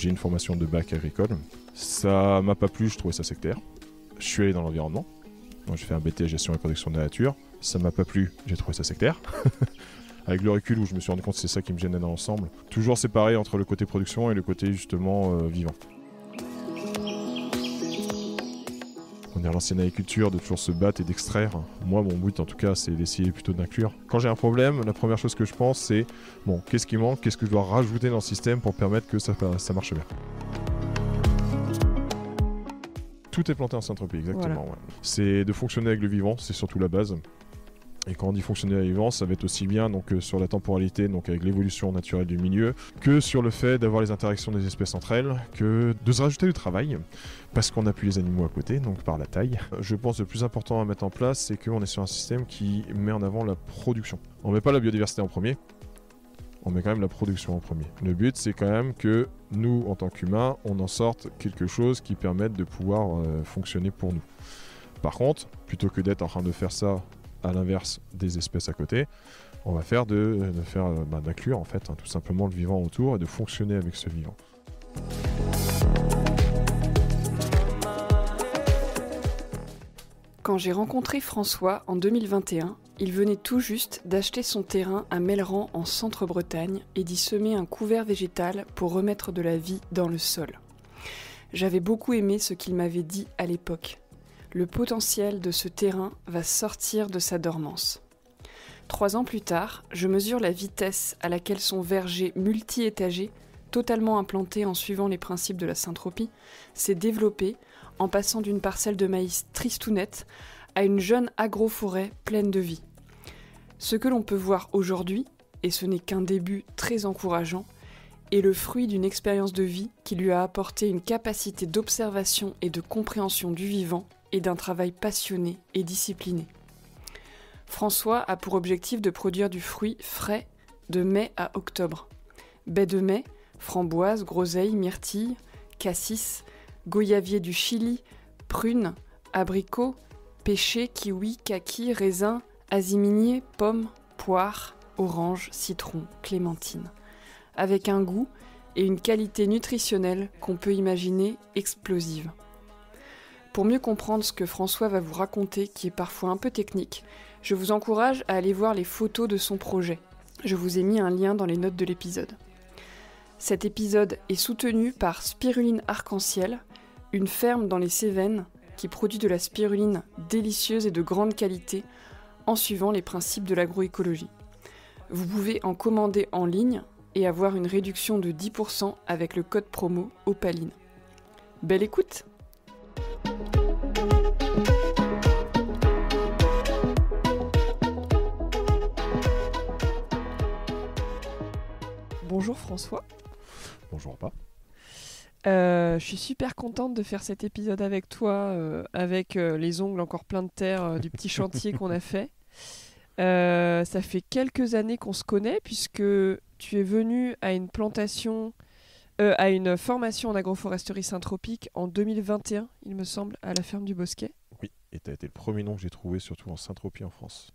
J'ai une formation de bac agricole. Ça m'a pas plu, je trouvais ça sectaire. Je suis allé dans l'environnement. Donc j'ai fait un BT gestion et protection de la nature. Ça m'a pas plu, j'ai trouvé ça sectaire. Avec le recul où je me suis rendu compte que c'est ça qui me gênait dans l'ensemble. Toujours séparé entre le côté production et le côté justement vivant. On est à l'ancienne agriculture, de toujours se battre et d'extraire. Moi, mon but en tout cas, c'est d'essayer plutôt d'inclure. Quand j'ai un problème, la première chose que je pense, c'est bon, qu'est-ce qui manque, qu'est-ce que je dois rajouter dans le système pour permettre que ça marche bien. Tout est planté en syntropie, exactement. Voilà. Ouais. C'est de fonctionner avec le vivant, c'est surtout la base. Et quand on dit fonctionner avec le vivant, ça va être aussi bien donc, sur la temporalité, donc avec l'évolution naturelle du milieu, que sur le fait d'avoir les interactions des espèces entre elles, que de se rajouter du travail, parce qu'on n'a plus les animaux à côté, donc par la taille. Je pense que le plus important à mettre en place, c'est qu'on est sur un système qui met en avant la production. On ne met pas la biodiversité en premier, on met quand même la production en premier. Le but, c'est quand même que nous, en tant qu'humains, on en sorte quelque chose qui permette de pouvoir fonctionner pour nous. Par contre, plutôt que d'être en train de faire ça à l'inverse des espèces à côté, on va faire d'inclure en fait tout simplement le vivant autour et de fonctionner avec ce vivant. Quand j'ai rencontré François en 2021, il venait tout juste d'acheter son terrain à Melleran en centre-Bretagne et d'y semer un couvert végétal pour remettre de la vie dans le sol. J'avais beaucoup aimé ce qu'il m'avait dit à l'époque. Le potentiel de ce terrain va sortir de sa dormance. 3 ans plus tard, je mesure la vitesse à laquelle son verger multi-étagé, totalement implanté en suivant les principes de la syntropie, s'est développé en passant d'une parcelle de maïs tristounette à une jeune agroforêt pleine de vie. Ce que l'on peut voir aujourd'hui, et ce n'est qu'un début très encourageant, est le fruit d'une expérience de vie qui lui a apporté une capacité d'observation et de compréhension du vivant et d'un travail passionné et discipliné. François a pour objectif de produire du fruit frais de mai à octobre. Baies de mai, framboises, groseilles, myrtilles, cassis, goyavier du Chili, prunes, abricots, pêchers, kiwis, kakis, raisins, aziminiers, pommes, poires, oranges, citrons, clémentines. Avec un goût et une qualité nutritionnelle qu'on peut imaginer explosive. Pour mieux comprendre ce que François va vous raconter, qui est parfois un peu technique, je vous encourage à aller voir les photos de son projet. Je vous ai mis un lien dans les notes de l'épisode. Cet épisode est soutenu par Spiruline Arc-en-Ciel, une ferme dans les Cévennes qui produit de la spiruline délicieuse et de grande qualité en suivant les principes de l'agroécologie. Vous pouvez en commander en ligne et avoir une réduction de 10% avec le code promo OPALINE. Belle écoute! Bonjour François. Bonjour pas. Je suis super contente de faire cet épisode avec toi, avec les ongles encore pleins de terre du petit chantier qu'on a fait. Ça fait quelques années qu'on se connaît puisque tu es venu à une plantation, à une formation en agroforesterie syntropique en 2021, il me semble, à la ferme du Bosquet. Oui, et tu as été le premier nom que j'ai trouvé, surtout en syntropie en France.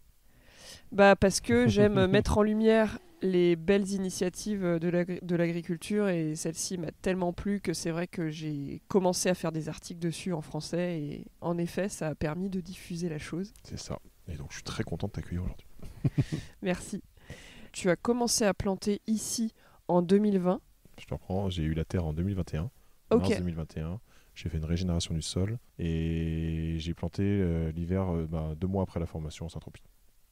Bah parce que j'aime mettre en lumière les belles initiatives de l'agriculture et celle-ci m'a tellement plu que c'est vrai que j'ai commencé à faire des articles dessus en français et en effet ça a permis de diffuser la chose. C'est ça, et donc je suis très content de t'accueillir aujourd'hui. Merci. Tu as commencé à planter ici en 2020. Je te reprends, j'ai eu la terre en 2021, Ok. mars 2021. J'ai fait une régénération du sol et j'ai planté l'hiver 2 mois après la formation en syntropie.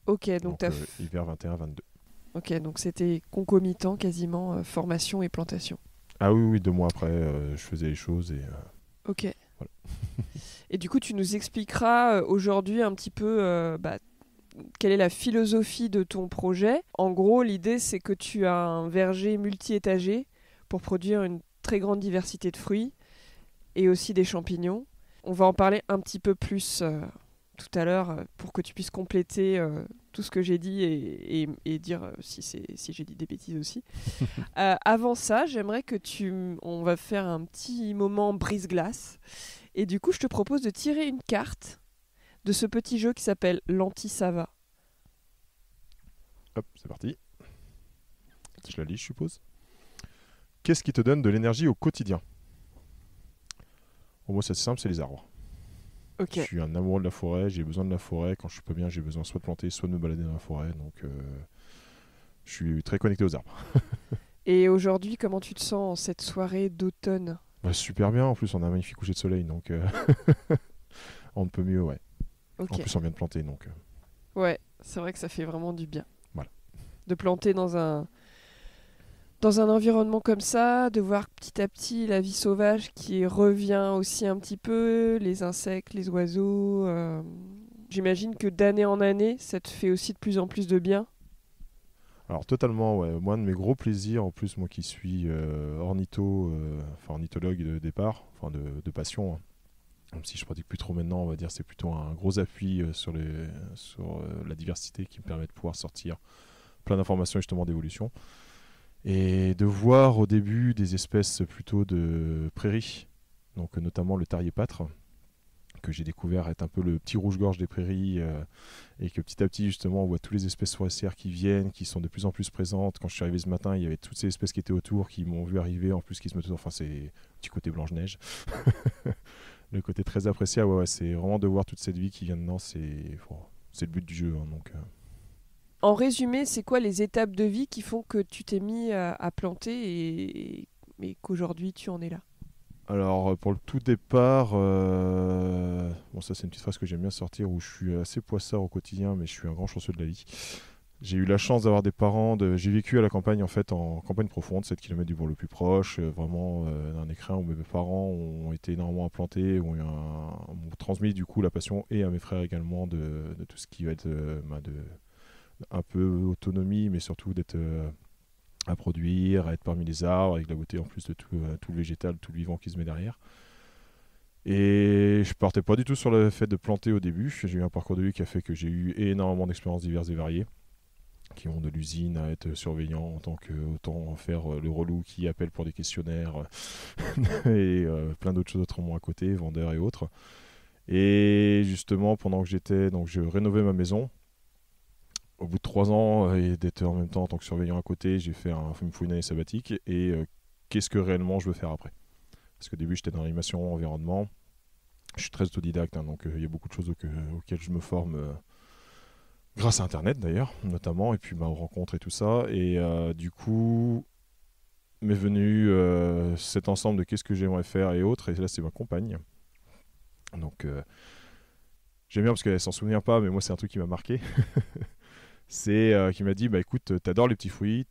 Ok, donc hiver 21-22. Ok, donc c'était concomitant quasiment, formation et plantation. Ah oui, 2 mois après, je faisais les choses et... Ok. Voilà. Et du coup, tu nous expliqueras aujourd'hui un petit peu quelle est la philosophie de ton projet. En gros, l'idée, c'est que tu as un verger multi-étagé pour produire une très grande diversité de fruits et aussi des champignons. On va en parler un petit peu plus tout à l'heure pour que tu puisses compléter tout ce que j'ai dit et dire si j'ai dit des bêtises aussi. Avant ça, j'aimerais que on va faire un petit moment brise-glace. Et du coup, je te propose de tirer une carte de ce petit jeu qui s'appelle l'Anti-Sava. Hop, c'est parti. Je la lis, je suppose. Qu'est-ce qui te donne de l'énergie au quotidien? Pour moi, c'est simple, c'est les arbres. Ok. Je suis un amoureux de la forêt, j'ai besoin de la forêt. Quand je suis pas bien, j'ai besoin soit de planter, soit de me balader dans la forêt. Donc, je suis très connecté aux arbres. Et aujourd'hui, comment tu te sens en cette soirée d'automne? Bah, super bien, en plus, on a un magnifique coucher de soleil, donc on ne peut mieux, ouais. En Ok. plus, on vient de planter, donc Ouais, c'est vrai que ça fait vraiment du bien. voilà. De planter dans un environnement comme ça, de voir petit à petit la vie sauvage qui revient aussi un petit peu, les insectes, les oiseaux. J'imagine que d'année en année, ça te fait aussi de plus en plus de bien. Alors totalement, ouais. Moi, un de mes gros plaisirs, en plus, moi qui suis ornithologue de départ, enfin de passion, hein. Même si je pratique plus trop maintenant, on va dire c'est plutôt un gros appui sur la diversité qui me permet de pouvoir sortir plein d'informations justement d'évolution. Et de voir au début des espèces plutôt de prairies, donc notamment le tarier-pâtre, que j'ai découvert être un peu le petit rouge-gorge des prairies, et que petit à petit justement on voit toutes les espèces forestières qui viennent, qui sont de plus en plus présentes. Quand je suis arrivé ce matin, il y avait toutes ces espèces qui étaient autour, qui m'ont vu arriver, en plus qui se mettent autour, enfin c'est le petit côté Blanche-Neige. Le côté très appréciable, ouais, c'est vraiment de voir toute cette vie qui vient dedans, c'est le but du jeu, hein, donc. En résumé, c'est quoi les étapes de vie qui font que tu t'es mis à planter et qu'aujourd'hui tu en es là? Alors pour le tout départ, bon ça c'est une petite phrase que j'aime bien sortir où je suis assez poissard au quotidien mais je suis un grand chanceux de la vie. J'ai eu la chance d'avoir des parents, j'ai vécu à la campagne en fait en campagne profonde, 7 km du bourg le plus proche, vraiment d'un écrin où mes parents ont été énormément implantés, m'ont transmis du coup la passion et à mes frères également de tout ce qui va être un peu autonomie mais surtout d'être à produire, à être parmi les arbres, avec la beauté en plus de tout le végétal, tout le vivant qui se met derrière. Et je partais pas du tout sur le fait de planter au début. J'ai eu un parcours de vie qui a fait que j'ai eu énormément d'expériences diverses et variées, qui vont de l'usine à être surveillant en tant que autant faire le relou qui appelle pour des questionnaires et plein d'autres choses autrement à côté, vendeurs et autres. Et justement, pendant que donc je rénovais ma maison. Au bout de 3 ans et d'être en même temps en tant que surveillant à côté, il me faut une année sabbatique et qu'est-ce que réellement je veux faire après? Parce qu'au début j'étais dans l'animation, environnement, je suis très autodidacte, hein, donc il y a beaucoup de choses auxquelles je me forme grâce à Internet d'ailleurs, notamment, et puis aux rencontres et tout ça. Et du coup, m'est venu cet ensemble de qu'est-ce que j'aimerais faire et autres, et là c'est ma compagne. Donc j'aime bien parce qu'elle s'en souvient pas, mais moi c'est un truc qui m'a marqué. C'est qui m'a dit bah écoute, t'adores les petits fruits,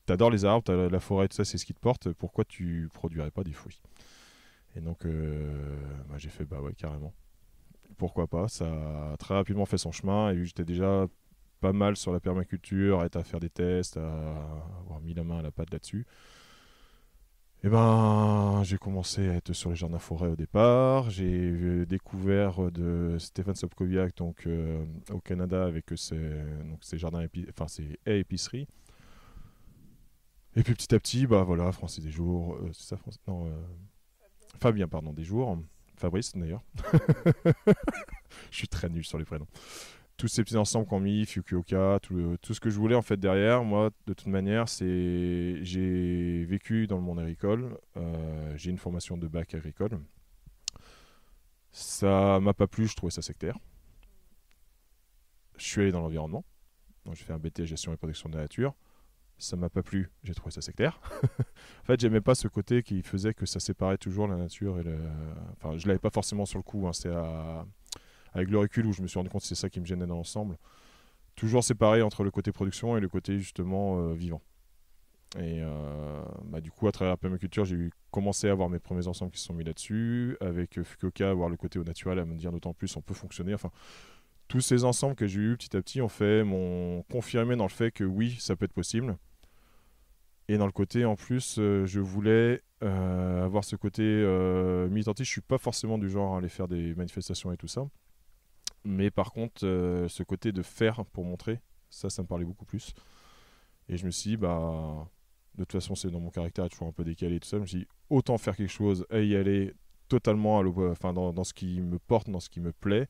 t'adores les arbres, la forêt, tout ça, c'est ce qui te porte, pourquoi tu produirais pas des fruits? Et donc j'ai fait bah ouais, carrément, pourquoi pas. Ça a très rapidement fait son chemin, et vu que j'étais déjà pas mal sur la permaculture, à être à faire des tests, à avoir mis la main à la pâte là-dessus, et ben j'ai commencé à être sur les jardins forêts au départ. J'ai découvert de Stéphane Sobkowiak donc au Canada avec ses jardins ses haies épiceries. Et puis petit à petit, bah voilà, Francis des jours, c'est ça, non, Fabien pardon des jours, Fabrice d'ailleurs. Je suis très nul sur les prénoms. Tous ces petits ensembles qu'on mis, Fukuoka, tout ce que je voulais en fait derrière, moi de toute manière, j'ai vécu dans le monde agricole, j'ai une formation de bac agricole. Ça m'a pas plu, je trouvais ça sectaire. Je suis allé dans l'environnement, donc j'ai fait un BT gestion et protection de la nature. Ça m'a pas plu, j'ai trouvé ça sectaire. En fait, j'aimais pas ce côté qui faisait que ça séparait toujours la nature et Enfin, je l'avais pas forcément sur le coup, hein, avec le recul où je me suis rendu compte que c'est ça qui me gênait dans l'ensemble. Toujours séparé entre le côté production et le côté justement vivant. Et du coup, à travers la permaculture, j'ai commencé à avoir mes premiers ensembles qui se sont mis là-dessus. Avec Fukuoka, avoir le côté au naturel, à me dire d'autant plus on peut fonctionner. Enfin, tous ces ensembles que j'ai eus petit à petit m'ont confirmé dans le fait que oui, ça peut être possible. Et dans le côté, en plus, je voulais avoir ce côté militantiste. Je suis pas forcément du genre à aller faire des manifestations et tout ça. Mais par contre, ce côté de faire pour montrer, ça me parlait beaucoup plus. Et je me suis dit, bah, de toute façon, c'est dans mon caractère, est toujours un peu décalé et tout ça. Je me suis dit, autant faire quelque chose et y aller totalement dans ce qui me porte, dans ce qui me plaît,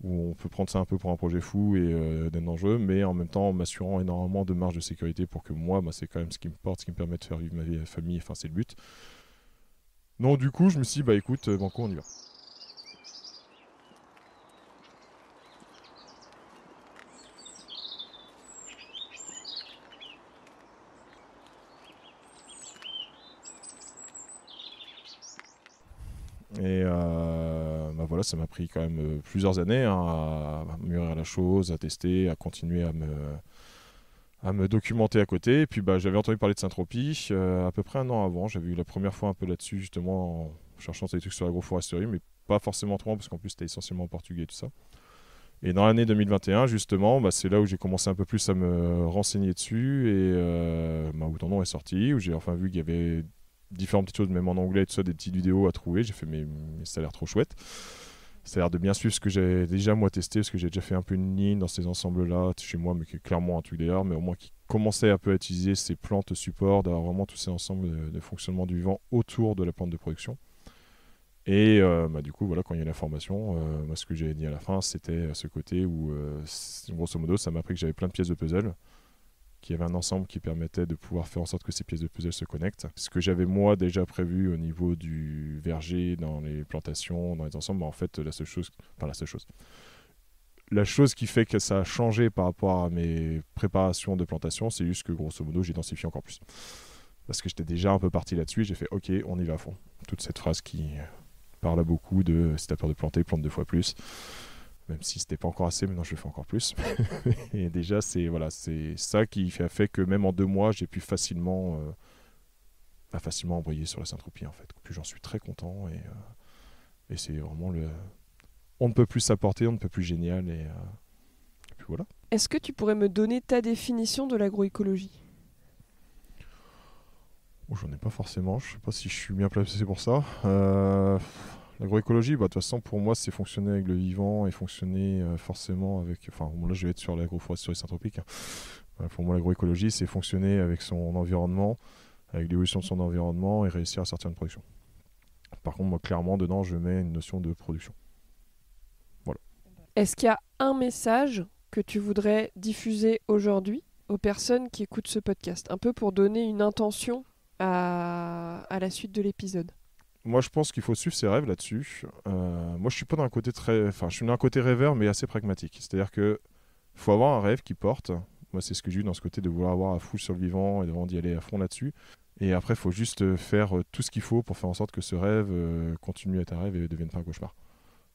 où on peut prendre ça un peu pour un projet fou et d'être dangereux, mais en même temps en m'assurant énormément de marge de sécurité pour que moi, c'est quand même ce qui me porte, ce qui me permet de faire vivre ma vie, famille, enfin c'est le but. Donc du coup, je me suis dit, écoute, banco, on y va. Et voilà, ça m'a pris quand même plusieurs années à mûrir la chose, à tester, à continuer à me documenter à côté. Et puis j'avais entendu parler de Saint-Tropez à peu près un an avant. J'avais eu la première fois un peu là-dessus, justement, en cherchant des trucs sur l'agroforesterie, mais pas forcément trop, parce qu'en plus c'était essentiellement en portugais et tout ça. Et dans l'année 2021, justement, c'est là où j'ai commencé un peu plus à me renseigner dessus, et où ton nom est sorti, où j'ai enfin vu qu'il y avait différentes petites choses, même en anglais, tout ça, des petites vidéos à trouver. J'ai fait, mais ça a l'air trop chouette. Ça a l'air de bien suivre ce que j'ai déjà moi testé, parce que j'ai déjà fait un peu une ligne dans ces ensembles-là chez moi, mais qui est clairement un truc d'ailleurs, mais au moins qui commençait un peu à utiliser ces plantes support, d'avoir vraiment tous ces ensembles de fonctionnement du vivant autour de la plante de production. Et du coup, voilà, quand il y a la formation, moi, ce que j'ai dit à la fin, c'était ce côté où, grosso modo, ça m'a appris que j'avais plein de pièces de puzzle, qu'il y avait un ensemble qui permettait de pouvoir faire en sorte que ces pièces de puzzle se connectent. Ce que j'avais moi déjà prévu au niveau du verger, dans les plantations, dans les ensembles, en fait, la chose qui fait que ça a changé par rapport à mes préparations de plantation, c'est juste que grosso modo, j'ai densifié encore plus. Parce que j'étais déjà un peu parti là-dessus, et j'ai fait ok, on y va à fond. Toute cette phrase qui parle à beaucoup de si t'as peur de planter, plante 2 fois plus. Même si c'était pas encore assez, maintenant je le fais encore plus. Et déjà, c'est ça qui a fait que même en 2 mois, j'ai pu facilement embrayer sur la Saint-Tropez, en fait. Puis j'en suis très content, et c'est vraiment on ne peut plus s'apporter, on ne peut plus génial, et puis voilà. Est-ce que tu pourrais me donner ta définition de l'agroécologie ? J'en ai pas forcément, je sais pas si je suis bien placé pour ça. L'agroécologie, de toute façon, pour moi, c'est fonctionner avec le vivant et fonctionner forcément avec. Enfin, là, je vais être sur l'agroforesterie syntropique. Pour moi, l'agroécologie, c'est fonctionner avec son environnement, avec l'évolution de son environnement et réussir à sortir une production. Par contre, moi, clairement, dedans, je mets une notion de production. Voilà. Est-ce qu'il y a un message que tu voudrais diffuser aujourd'hui aux personnes qui écoutent ce podcast, un peu pour donner une intention à la suite de l'épisode ? Moi, je pense qu'il faut suivre ses rêves là-dessus. Moi, je suis pas d'un côté je suis d'un côté rêveur, mais assez pragmatique. C'est-à-dire que faut avoir un rêve qui porte. Moi, c'est ce que j'ai eu dans ce côté de vouloir avoir à fou sur le vivant et de vraiment d'y aller à fond là-dessus. Et après, il faut juste faire tout ce qu'il faut pour faire en sorte que ce rêve continue à être un rêve et ne devienne pas un cauchemar.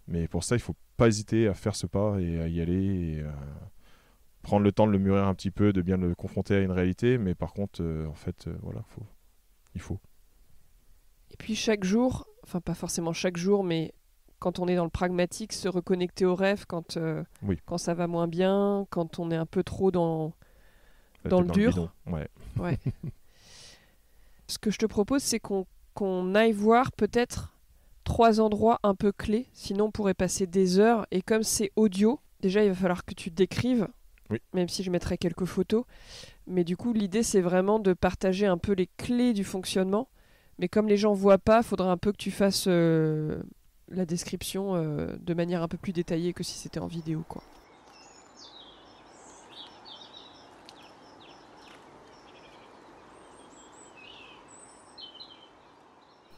Mais pour ça, il faut pas hésiter à faire ce pas et à y aller, et prendre le temps de le mûrir un petit peu, de bien le confronter à une réalité. Mais par contre, il faut. Et puis chaque jour, enfin pas forcément chaque jour, mais quand on est dans le pragmatique, se reconnecter au rêve quand ça va moins bien, quand on est un peu trop dans le dur. Ouais. Ce que je te propose, c'est qu'on aille voir peut-être 3 endroits un peu clés, sinon on pourrait passer des heures. Et comme c'est audio, déjà il va falloir que tu décrives, même si je mettrai quelques photos. Mais du coup, l'idée, c'est vraiment de partager un peu les clés du fonctionnement. Mais comme les gens ne voient pas, il faudra un peu que tu fasses la description de manière un peu plus détaillée que si c'était en vidéo, quoi.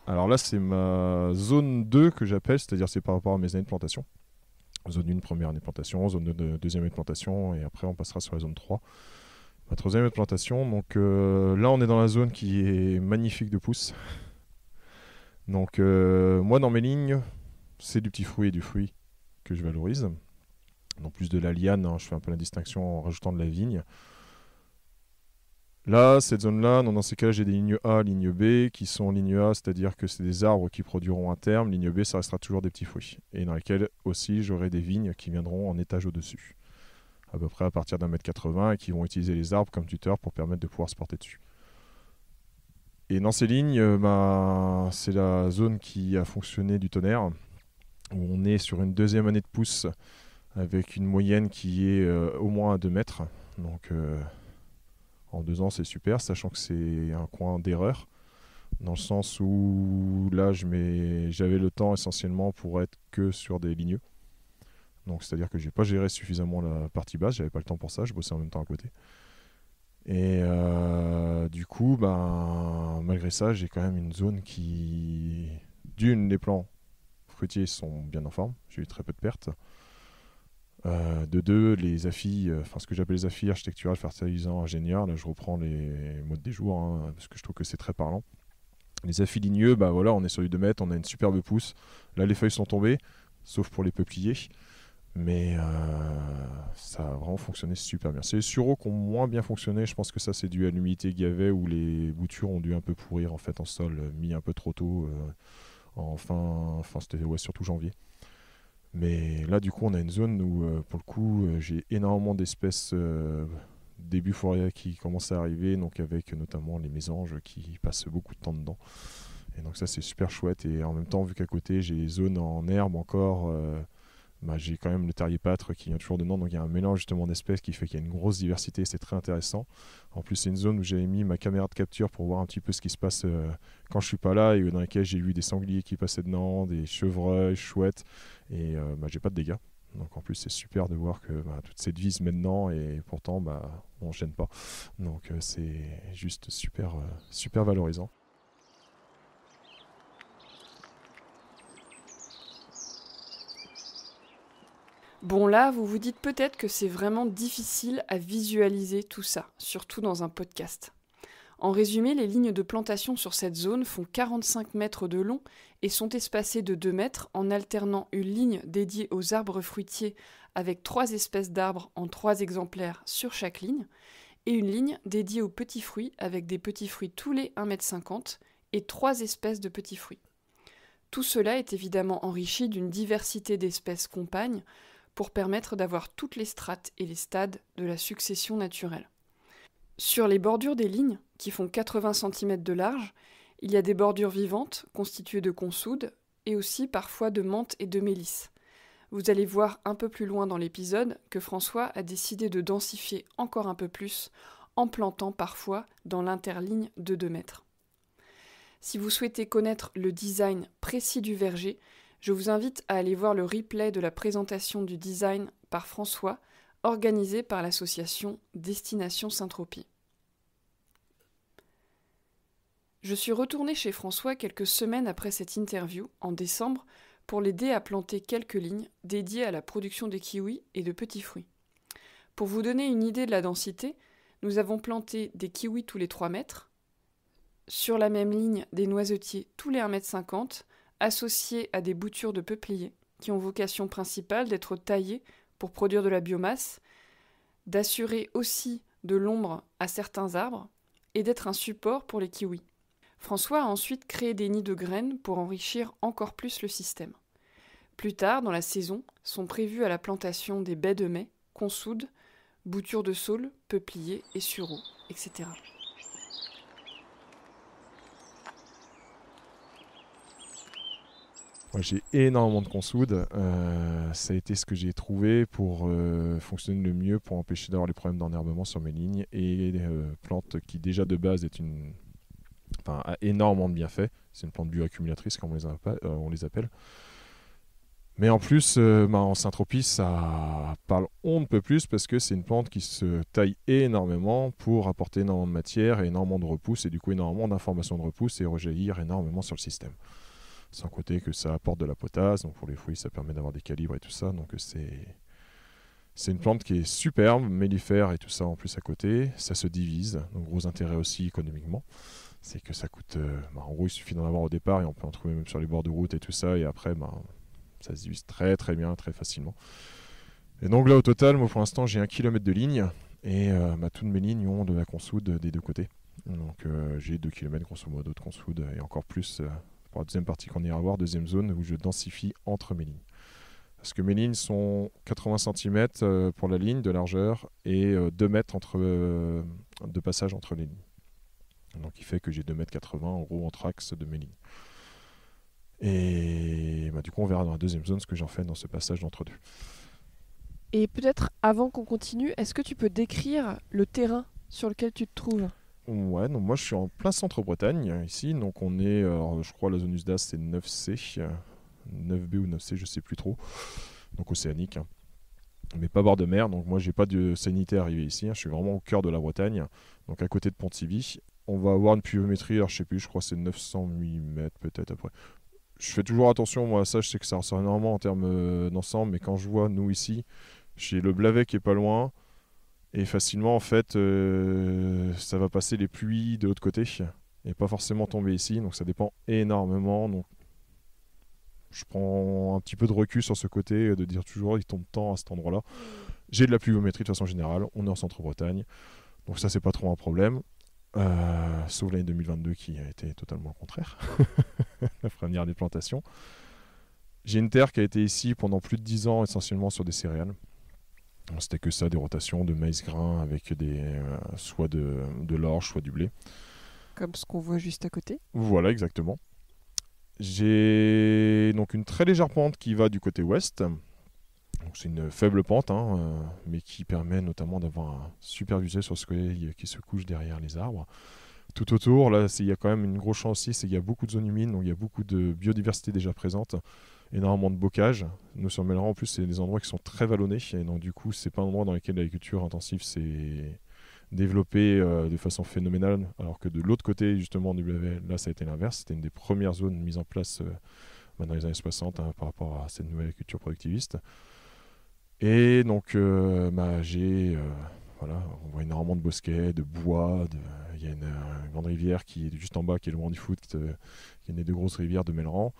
Alors là, c'est ma zone 2 que j'appelle, c'est-à-dire c'est par rapport à mes années de plantation. Zone 1, première année de plantation, zone 2, deuxième année de plantation, et après on passera sur la zone 3. Ma troisième année de plantation, donc là on est dans la zone qui est magnifique de pousses. Donc moi dans mes lignes, c'est du petit fruit et du fruit que je valorise. En plus de la liane, je fais un peu la distinction en rajoutant de la vigne. Là, cette zone-là, dans ces cas-là, j'ai des lignes A, lignes B, qui sont ligne A, c'est-à-dire que c'est des arbres qui produiront un terme. Ligne B, ça restera toujours des petits fruits. Et dans lesquels aussi, j'aurai des vignes qui viendront en étage au-dessus. À peu près à partir d'un mètre 80, et qui vont utiliser les arbres comme tuteur pour permettre de pouvoir se porter dessus. Et dans ces lignes, c'est la zone qui a fonctionné du tonnerre, où on est sur une deuxième année de pousse, avec une moyenne qui est au moins à 2 mètres. Donc en 2 ans, c'est super, sachant que c'est un coin d'erreur, dans le sens où là, j'avais le temps essentiellement pour être que sur des ligneux. Donc c'est-à-dire que j'ai pas géré suffisamment la partie basse, j'avais pas le temps pour ça, je bossais en même temps à côté. Et du coup, malgré ça, j'ai quand même une zone qui, les plants fruitiers sont bien en forme, j'ai eu très peu de pertes. De deux, les affis, ce que j'appelle les affis architecturales, fertilisants, ingénieurs, là je reprends les mots des jours, hein, parce que je trouve que c'est très parlant. Les affis ligneux, on est sur du 2 mètres, on a une superbe pousse. Là les feuilles sont tombées, sauf pour les peupliers. Mais ça a vraiment fonctionné super bien. C'est les sureaux qui ont moins bien fonctionné. Je pense que ça, c'est dû à l'humidité qu'il y avait, où les boutures ont dû un peu pourrir en fait en sol, mis un peu trop tôt, c'était surtout janvier. Mais là, du coup, on a une zone où, pour le coup, j'ai énormément d'espèces début forêt qui commencent à arriver, donc avec notamment les mésanges qui passent beaucoup de temps dedans. Et donc ça, c'est super chouette. Et en même temps, vu qu'à côté, j'ai les zones en herbe encore. J'ai quand même le terrier-pâtre qui vient toujours dedans, donc il y a un mélange justement d'espèces qui fait qu'il y a une grosse diversité, c'est très intéressant. En plus, c'est une zone où j'avais mis ma caméra de capture pour voir un petit peu ce qui se passe quand je suis pas là, et dans laquelle j'ai vu des sangliers qui passaient dedans, des chevreuils, chouettes, et j'ai pas de dégâts. Donc en plus, c'est super de voir que toute cette vie se met dedans, et pourtant on ne gêne pas. Donc c'est juste super, super valorisant. Bon là, vous vous dites peut-être que c'est vraiment difficile à visualiser tout ça, surtout dans un podcast. En résumé, les lignes de plantation sur cette zone font 45 mètres de long et sont espacées de 2 mètres en alternant une ligne dédiée aux arbres fruitiers avec 3 espèces d'arbres en 3 exemplaires sur chaque ligne et une ligne dédiée aux petits fruits avec des petits fruits tous les 1,50 m et 3 espèces de petits fruits. Tout cela est évidemment enrichi d'une diversité d'espèces compagnes pour permettre d'avoir toutes les strates et les stades de la succession naturelle. Sur les bordures des lignes, qui font 80 cm de large, il y a des bordures vivantes constituées de consoude et aussi parfois de menthe et de mélisse. Vous allez voir un peu plus loin dans l'épisode que François a décidé de densifier encore un peu plus en plantant parfois dans l'interligne de 2 mètres. Si vous souhaitez connaître le design précis du verger, je vous invite à aller voir le replay de la présentation du design par François, organisé par l'association Destination Saint-Tropez. Je suis retournée chez François quelques semaines après cette interview, en décembre, pour l'aider à planter quelques lignes dédiées à la production de kiwis et de petits fruits. Pour vous donner une idée de la densité, nous avons planté des kiwis tous les 3 mètres, sur la même ligne des noisetiers tous les 1,50 m, associés à des boutures de peupliers, qui ont vocation principale d'être taillées pour produire de la biomasse, d'assurer aussi de l'ombre à certains arbres et d'être un support pour les kiwis. François a ensuite créé des nids de graines pour enrichir encore plus le système. Plus tard, dans la saison, sont prévus à la plantation des baies de mai, consoudes, boutures de saule, peupliers et sureaux, etc. Moi, j'ai énormément de consoude. Ça a été ce que j'ai trouvé pour fonctionner le mieux pour empêcher d'avoir les problèmes d'enherbement sur mes lignes. Et plante qui déjà de base a énormément de bienfaits. C'est une plante bioaccumulatrice comme on les appelle. Mais en plus, en Saint-Tropez, ça parle on ne peut plus parce que c'est une plante qui se taille énormément pour apporter énormément de matière et énormément de repousse et du coup énormément d'informations de repousse et rejaillir énormément sur le système. Sans côté que ça apporte de la potasse, donc pour les fruits ça permet d'avoir des calibres et tout ça, donc c'est une plante qui est superbe, mellifère et tout ça en plus à côté, ça se divise, donc gros intérêt aussi économiquement, c'est que ça coûte, en gros il suffit d'en avoir au départ et on peut en trouver même sur les bords de route et tout ça, et après ça se divise très très bien, très facilement. Et donc là au total, moi pour l'instant j'ai 1 km de ligne, et toutes mes lignes ont de la consoude des deux côtés, donc j'ai 2 km grosso modo de consoude, et encore plus... pour la deuxième partie qu'on ira voir, deuxième zone où je densifie entre mes lignes. Parce que mes lignes sont 80 cm pour la ligne de largeur et 2 mètres de passage entre les lignes. Donc il fait que j'ai 2,80 m en gros entre axes de mes lignes. Et du coup on verra dans la deuxième zone ce que j'en fais dans ce passage d'entre deux. Et peut-être avant qu'on continue, est-ce que tu peux décrire le terrain sur lequel tu te trouves ? Ouais, donc moi je suis en plein centre-Bretagne ici, donc on est, je crois la zone USDAS c'est 9C, 9B ou 9C, je sais plus trop, donc océanique. mais pas bord de mer. Donc moi, j'ai pas de sanitaire arrivé ici. Je suis vraiment au cœur de la Bretagne, donc à côté de Pontivy. On va avoir une pluviométrie, alors je sais plus, je crois que c'est 900 mm peut-être après. Je fais toujours attention, moi, à ça, je sais que ça ressort énormément en termes d'ensemble, mais quand je vois, nous ici, j'ai le Blavet qui est pas loin, et facilement, en fait, ça va passer les pluies de l'autre côté, et pas forcément tomber ici, donc ça dépend énormément. Donc je prends un petit peu de recul sur ce côté, de dire toujours, il tombe tant à cet endroit-là. J'ai de la pluviométrie de façon générale, on est en centre-Bretagne, donc ça, c'est pas trop un problème. Sauf l'année 2022 qui a été totalement le contraire, la première des plantations. J'ai une terre qui a été ici pendant plus de 10 ans, essentiellement sur des céréales. C'était que ça, des rotations de maïs grain avec soit de l'orge, soit du blé. Comme ce qu'on voit juste à côté. Voilà, exactement. J'ai donc une très légère pente qui va du côté ouest. Donc c'est une faible pente, mais qui permet notamment d'avoir un super visuel sur ce qui se couche derrière les arbres. Tout autour, là, il y a quand même une grosse chance aussi, c'est qu'il y a beaucoup de zones humides, donc il y a beaucoup de biodiversité déjà présente, énormément de bocage. Nous, sur Melleran, en plus, c'est des endroits qui sont très vallonnés, et donc du coup, c'est pas un endroit dans lequel l'agriculture intensive s'est développée de façon phénoménale, alors que de l'autre côté, justement, du Blavet, là, ça a été l'inverse. C'était une des premières zones mises en place dans les années 60 par rapport à cette nouvelle agriculture productiviste. Et donc, voilà, on voit énormément de bosquets, de bois. Il y a une grande rivière qui est juste en bas, qui est le Grand du Foot, qui est une des deux grosses rivières de Melleran.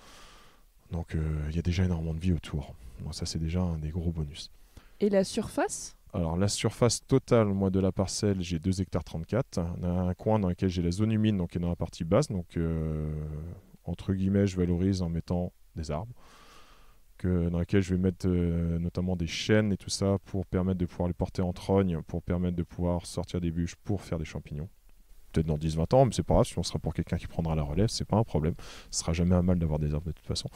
Donc, il y a déjà énormément de vie autour. Donc, ça, c'est déjà un des gros bonus. Et la surface ? Alors, la surface totale, moi, de la parcelle, j'ai 2 hectares 34. On a un coin dans lequel j'ai la zone humide, donc qui est dans la partie basse. Donc, entre guillemets, je valorise en mettant des arbres. Dans laquelle je vais mettre notamment des chênes et tout ça pour permettre de pouvoir les porter en trogne, pour permettre de pouvoir sortir des bûches pour faire des champignons. Peut-être dans 10-20 ans, mais c'est pas grave, si on sera pour quelqu'un qui prendra la relève, c'est pas un problème. Ce sera jamais un mal d'avoir des arbres de toute façon.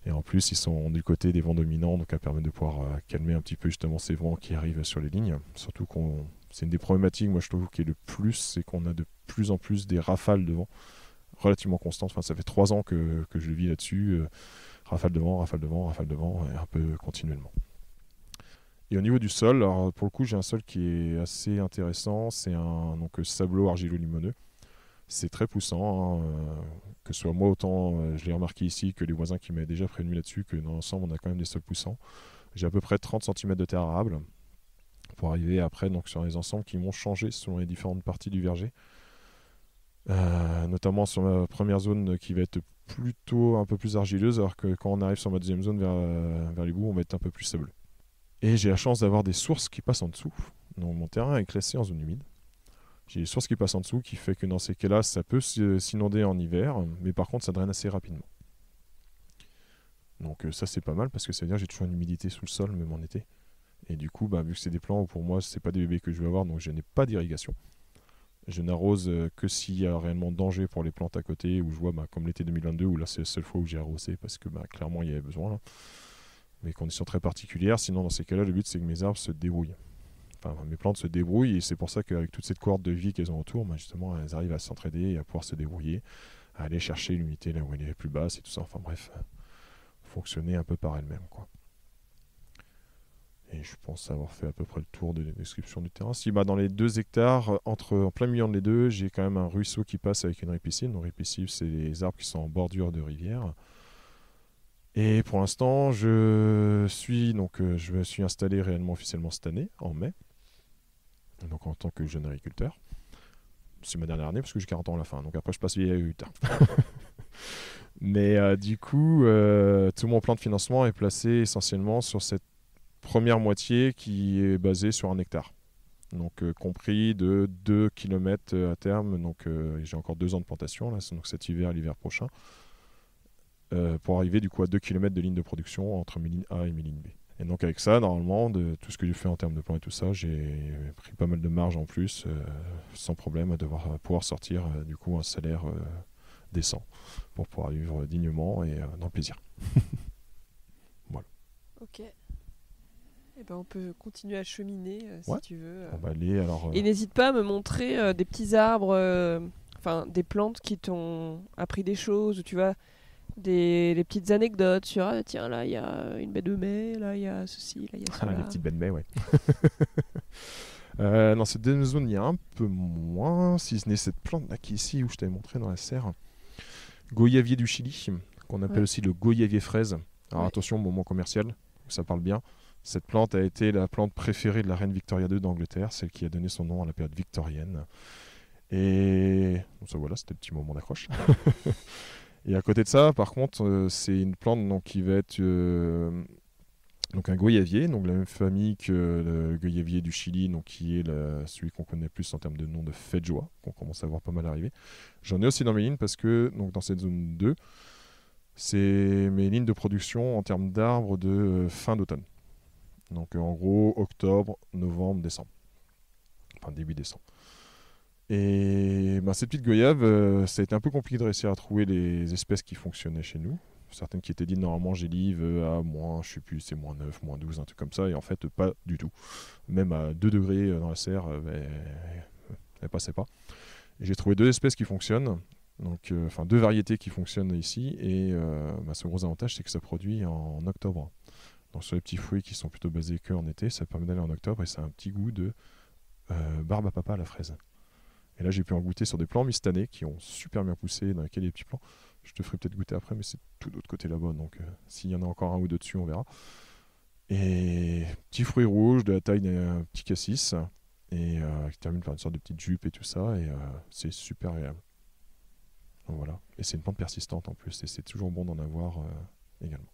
Et en plus, ils sont du côté des vents dominants, donc à permettre de pouvoir calmer un petit peu justement ces vents qui arrivent sur les lignes. Surtout c'est une des problématiques, moi je trouve, qui est le plus, c'est qu'on a de plus en plus des rafales de vent relativement constantes. Enfin, ça fait 3 ans que je vis là-dessus. Rafale de vent, et un peu continuellement. Et au niveau du sol, alors pour le coup, j'ai un sol qui est assez intéressant. C'est un sableau argilo-limoneux. C'est très poussant, que ce soit moi autant, je l'ai remarqué ici, que les voisins qui m'avaient déjà prévenu là-dessus, que dans l'ensemble, on a quand même des sols poussants. J'ai à peu près 30 cm de terre arable pour arriver après donc, sur les ensembles qui m'ont changé selon les différentes parties du verger. Notamment sur ma première zone qui va être plutôt un peu plus argileuse, alors que quand on arrive sur ma deuxième zone vers les bouts, on va être un peu plus sableux. Et j'ai la chance d'avoir des sources qui passent en dessous. Donc mon terrain est classé en zone humide. J'ai des sources qui passent en dessous, qui fait que dans ces cas-là, ça peut s'inonder en hiver, mais par contre, ça draine assez rapidement. Donc ça, c'est pas mal, parce que ça veut dire que j'ai toujours une humidité sous le sol, même en été. Et du coup, vu que c'est des plants où pour moi, c'est pas des bébés que je vais avoir, donc je n'ai pas d'irrigation. Je n'arrose que s'il y a réellement danger pour les plantes à côté, où je vois, comme l'été 2022, où là c'est la seule fois où j'ai arrosé, parce que clairement il y avait besoin. Là. Mais conditions très particulières, sinon dans ces cas-là, le but c'est que mes arbres se débrouillent. Enfin, mes plantes se débrouillent, et c'est pour ça qu'avec toute cette cohorte de vie qu'elles ont autour, justement, elles arrivent à s'entraider et à pouvoir se débrouiller, à aller chercher l'humidité là où elle est plus basse et tout ça. Enfin bref, fonctionner un peu par elles-mêmes, quoi. Et je pense avoir fait à peu près le tour de la description du terrain. Si dans les 2 hectares, en plein milieu de les deux, j'ai quand même un ruisseau qui passe avec une ripisylve. Donc ripisylve, c'est les arbres qui sont en bordure de rivière. Et pour l'instant, je me suis installé réellement officiellement cette année, en mai. Donc en tant que jeune agriculteur. C'est ma dernière année parce que j'ai 40 ans à la fin. Donc après, je passe vieil agriculteur. Mais du coup, tout mon plan de financement est placé essentiellement sur cette première moitié qui est basée sur 1 hectare. Donc compris de 2 km à terme. Donc j'ai encore 2 ans de plantation, là, donc cet hiver et l'hiver prochain. Pour arriver du coup à 2 km de ligne de production entre mes lignes A et mes lignes B. Et donc avec ça, normalement, de tout ce que j'ai fait en termes de plan et tout ça, j'ai pris pas mal de marge en plus, sans problème à pouvoir sortir du coup un salaire décent pour pouvoir vivre dignement et dans le plaisir. Voilà. Ok. Eh ben, on peut continuer à cheminer si tu veux. On va aller, alors, Et n'hésite pas à me montrer des petits arbres, des plantes qui t'ont appris des choses, ou tu vois, Les petites anecdotes sur tiens, là il y a une baie de mai, là il y a ceci, là il y a cela. Les petites baies de mai, ouais. Dans cette deuxième zone, il y a un peu moins, si ce n'est cette plante-là qui est ici, où je t'avais montré dans la serre. Goyavier du Chili, qu'on appelle aussi le goyavier fraise. Alors attention, moment commercial, ça parle bien. Cette plante a été la plante préférée de la reine Victoria II d'Angleterre, celle qui a donné son nom à la période victorienne. Et donc ça, voilà, c'était le petit moment d'accroche. Et à côté de ça, par contre, c'est une plante donc, qui va être donc un goyavier, donc la même famille que le goyavier du Chili, donc qui est celui qu'on connaît plus en termes de nom de feijoa, qu'on commence à voir pas mal arriver. J'en ai aussi dans mes lignes parce que donc, dans cette zone 2, c'est mes lignes de production en termes d'arbres de fin d'automne. Donc en gros, octobre, novembre, décembre. Enfin début décembre. Et cette petite goyave, ça a été un peu compliqué de réussir à trouver les espèces qui fonctionnaient chez nous. Certaines qui étaient dites normalement gélives à moins, je sais plus, c'est moins 9, moins 12, un truc comme ça. Et en fait, pas du tout. Même à 2 degrés dans la serre, elle passait pas. Et j'ai trouvé 2 espèces qui fonctionnent. Donc, 2 variétés qui fonctionnent ici. Et ce gros avantage, c'est que ça produit en octobre. Donc sur les petits fruits qui sont plutôt basés qu'en été, ça permet d'aller en octobre et ça a un petit goût de barbe à papa à la fraise. Et là, j'ai pu en goûter sur des plants mis cette année qui ont super bien poussé, dans lesquels il y a des petits plants. Je te ferai peut-être goûter après, mais c'est tout de l'autre côté là-bas. Donc, s'il y en a encore un ou deux dessus, on verra. Et petits fruits rouges de la taille d'un petit cassis, et qui termine par une sorte de petite jupe et tout ça. Et c'est super agréable. Donc voilà. Et c'est une plante persistante en plus. Et c'est toujours bon d'en avoir également.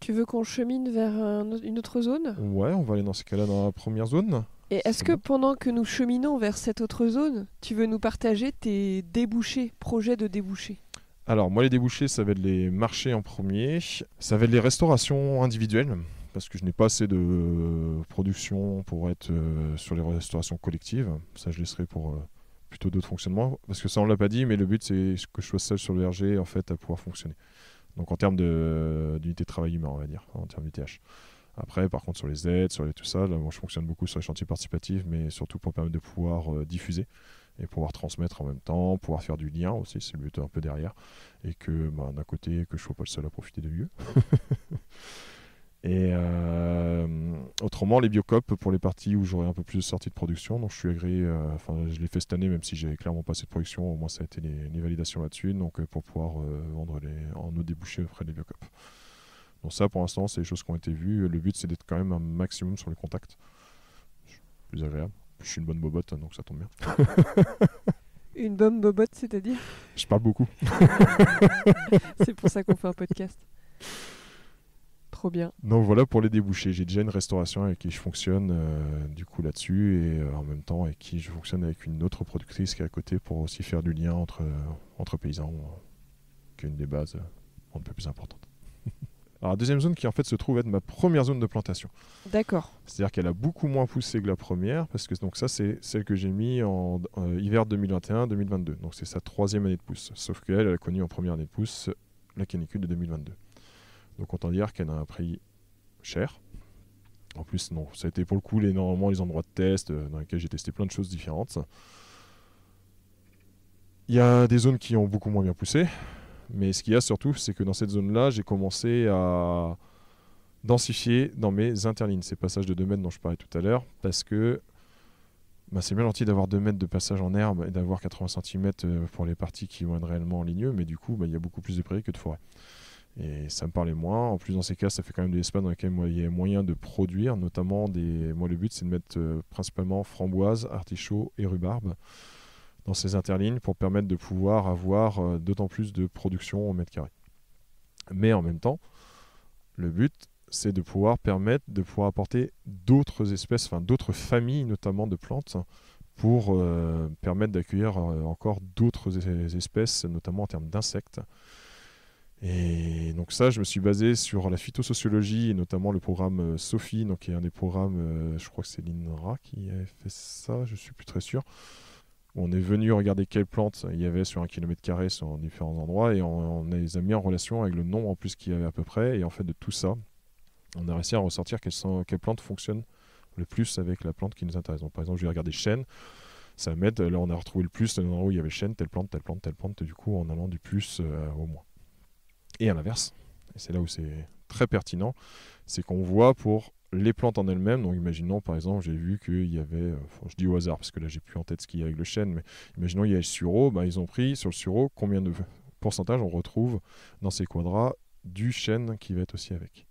Tu veux qu'on chemine vers une autre zone ? Ouais, on va aller dans ce cas-là dans la première zone. Et est-ce que pendant que nous cheminons vers cette autre zone, tu veux nous partager tes débouchés, projets de débouchés ? Alors moi les débouchés, ça va être les marchés en premier, ça va être les restaurations individuelles, parce que je n'ai pas assez de production pour être sur les restaurations collectives. Ça je laisserai pour plutôt d'autres fonctionnements, parce que ça on l'a pas dit, mais le but c'est que je sois seul sur le verger en fait à pouvoir fonctionner. Donc en termes d'unité de travail humain, on va dire, en termes d'UTH. Après, par contre, sur les aides, sur tout ça, là, moi, je fonctionne beaucoup sur les chantiers participatifs, mais surtout pour permettre de pouvoir diffuser et pouvoir transmettre en même temps, pouvoir faire du lien aussi, c'est le but un peu derrière. Et que d'un côté, que je ne sois pas le seul à profiter des lieux. Et autrement, les biocopes pour les parties où j'aurai un peu plus de sorties de production. Donc je suis agréé, je l'ai fait cette année, même si j'avais clairement pas assez de production, au moins ça a été les validations là-dessus, donc pour pouvoir vendre en eau débouchée auprès des biocopes. Donc ça, pour l'instant, c'est des choses qui ont été vues. Le but, c'est d'être quand même un maximum sur les contacts. C'est plus agréable. Je suis une bonne bobotte, donc ça tombe bien. Une bonne bobotte, c'est-à-dire ? Je parle beaucoup. C'est pour ça qu'on fait un podcast. Trop bien. Donc voilà pour les débouchés. J'ai déjà une restauration avec qui je fonctionne du coup là-dessus et en même temps avec qui je fonctionne avec une autre productrice qui est à côté pour aussi faire du lien entre paysans, qui est une des bases un peu plus importantes. Alors la deuxième zone qui en fait se trouve être ma première zone de plantation. D'accord. C'est-à-dire qu'elle a beaucoup moins poussé que la première, parce que donc ça c'est celle que j'ai mis en hiver 2021-2022. Donc c'est sa 3e année de pousse. Sauf qu'elle a connu en première année de pousse la canicule de 2022. Donc autant dire qu'elle a un prix cher. En plus, non, ça a été pour le coup normalement les endroits de test dans lesquels j'ai testé plein de choses différentes. Il y a des zones qui ont beaucoup moins bien poussé. Mais ce qu'il y a surtout, c'est que dans cette zone-là, j'ai commencé à densifier dans mes interlignes, ces passages de 2 mètres dont je parlais tout à l'heure, parce que c'est bien gentil d'avoir 2 mètres de passage en herbe et d'avoir 80 cm pour les parties qui vont être réellement en ligneux, mais du coup, il y a beaucoup plus de prairies que de forêts. Et ça me parlait moins. En plus, dans ces cas, ça fait quand même des espaces dans lesquels il y a moyen de produire, notamment moi, le but, c'est de mettre principalement framboise, artichaut et rhubarbe dans ces interlignes pour permettre de pouvoir avoir d'autant plus de production au mètre carré. Mais en même temps, le but, c'est de pouvoir permettre de pouvoir apporter d'autres espèces, d'autres familles notamment de plantes, pour permettre d'accueillir encore d'autres espèces, notamment en termes d'insectes. Et donc ça, je me suis basé sur la phytosociologie et notamment le programme SOPHI, donc qui est un des programmes, je crois que c'est l'INRA qui avait fait ça, je suis plus très sûr. On est venu regarder quelles plantes il y avait sur 1 km² sur différents endroits et on les a mis en relation avec le nombre en plus qu'il y avait à peu près. Et en fait, de tout ça, on a réussi à ressortir quelles plantes fonctionnent le plus avec la plante qui nous intéresse. Donc, par exemple, je vais regarder chêne. Ça va mettre, là on a retrouvé le plus, dans où il y avait le chêne, telle plante, telle plante, telle plante, du coup en allant du plus au moins. Et à l'inverse, et c'est là où c'est très pertinent, c'est qu'on voit pour les plantes en elles-mêmes, donc imaginons par exemple, j'ai vu qu'il y avait, je dis au hasard parce que là j'ai plus en tête ce qu'il y a avec le chêne, mais imaginons il y a le sureau, ils ont pris sur le sureau combien de pourcentage on retrouve dans ces quadras du chêne qui va être aussi avec.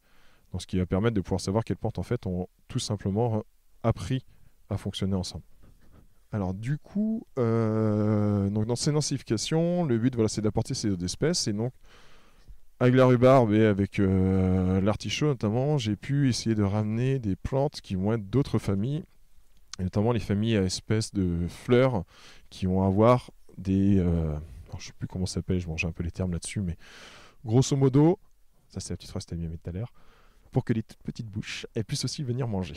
Donc ce qui va permettre de pouvoir savoir quelles plantes en fait ont tout simplement appris à fonctionner ensemble. Alors du coup, donc dans ces densifications, le but c'est d'apporter ces autres espèces, et donc avec la rhubarbe et avec l'artichaut notamment, j'ai pu essayer de ramener des plantes qui vont être d'autres familles, et notamment les familles à espèces de fleurs qui vont avoir des... alors, je sais plus comment ça s'appelle, je mange un peu les termes là-dessus, mais grosso modo, ça c'est la petite phrase que tu as mis tout à l'heure, pour que les toutes petites bouches elles puissent aussi venir manger.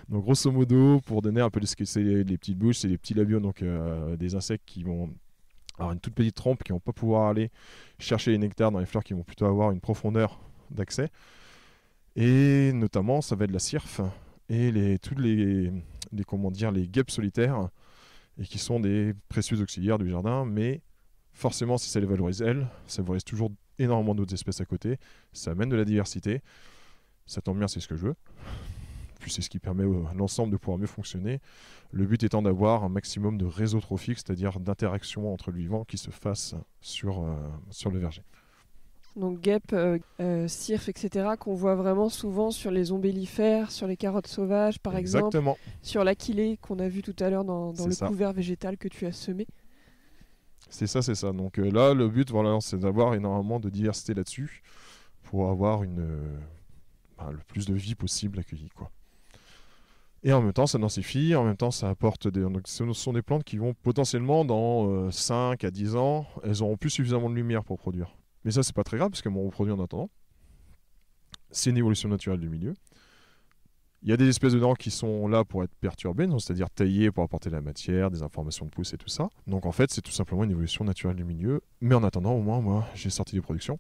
Donc grosso modo, pour donner un peu de ce que c'est les petites bouches, c'est les petits labiaux, donc des insectes qui vont avoir une toute petite trompe, qui vont pas pouvoir aller chercher les nectars dans les fleurs, qui vont plutôt avoir une profondeur d'accès. Et notamment, ça va être la cirfe et toutes les guêpes solitaires, et qui sont des précieux auxiliaires du jardin, mais forcément, si ça les valorise elles, ça valorise toujours énormément d'autres espèces à côté, ça amène de la diversité, ça tombe bien, c'est ce que je veux. Puis c'est ce qui permet à l'ensemble de pouvoir mieux fonctionner. Le but étant d'avoir un maximum de réseau trophique, c'est-à-dire d'interaction entre le vivant qui se fasse sur le verger. Donc guêpes, cirfes, etc., qu'on voit vraiment souvent sur les ombellifères, sur les carottes sauvages par Exactement. exemple, sur l'achillée qu'on a vu tout à l'heure dans le couvert végétal que tu as semé. C'est ça. Donc là, le but, c'est d'avoir énormément de diversité là-dessus pour avoir le plus de vie possible accueillie, quoi. Et en même temps, ça densifie, en même temps, ça apporte donc, ce sont des plantes qui vont potentiellement, dans 5 à 10 ans, elles auront plus suffisamment de lumière pour produire. Mais ça, c'est pas très grave, parce qu'elles vont reproduire en attendant. C'est une évolution naturelle du milieu. Il y a des espèces dedans qui sont là pour être perturbées, c'est-à-dire taillées pour apporter de la matière, des informations de pousse et tout ça. Donc en fait, c'est tout simplement une évolution naturelle du milieu. Mais en attendant, au moins, moi, j'ai sorti des productions.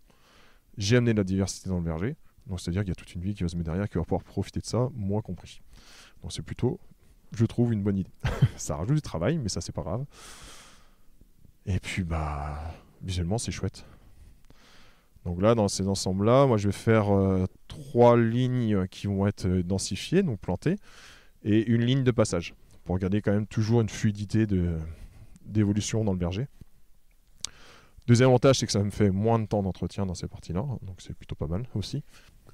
J'ai amené de la diversité dans le verger. Donc c'est-à-dire qu'il y a toute une vie qui va se mettre derrière, qui va pouvoir profiter de ça, moi compris. Donc c'est plutôt, je trouve, une bonne idée. Ça rajoute du travail, mais ça, c'est pas grave. Et puis, visuellement, c'est chouette. Donc là, dans ces ensembles-là, moi, je vais faire 3 lignes qui vont être densifiées, donc plantées, et une ligne de passage, pour garder quand même toujours une fluidité d'évolution dans le verger. Deuxième avantage, c'est que ça me fait moins de temps d'entretien dans ces parties-là, donc c'est plutôt pas mal aussi.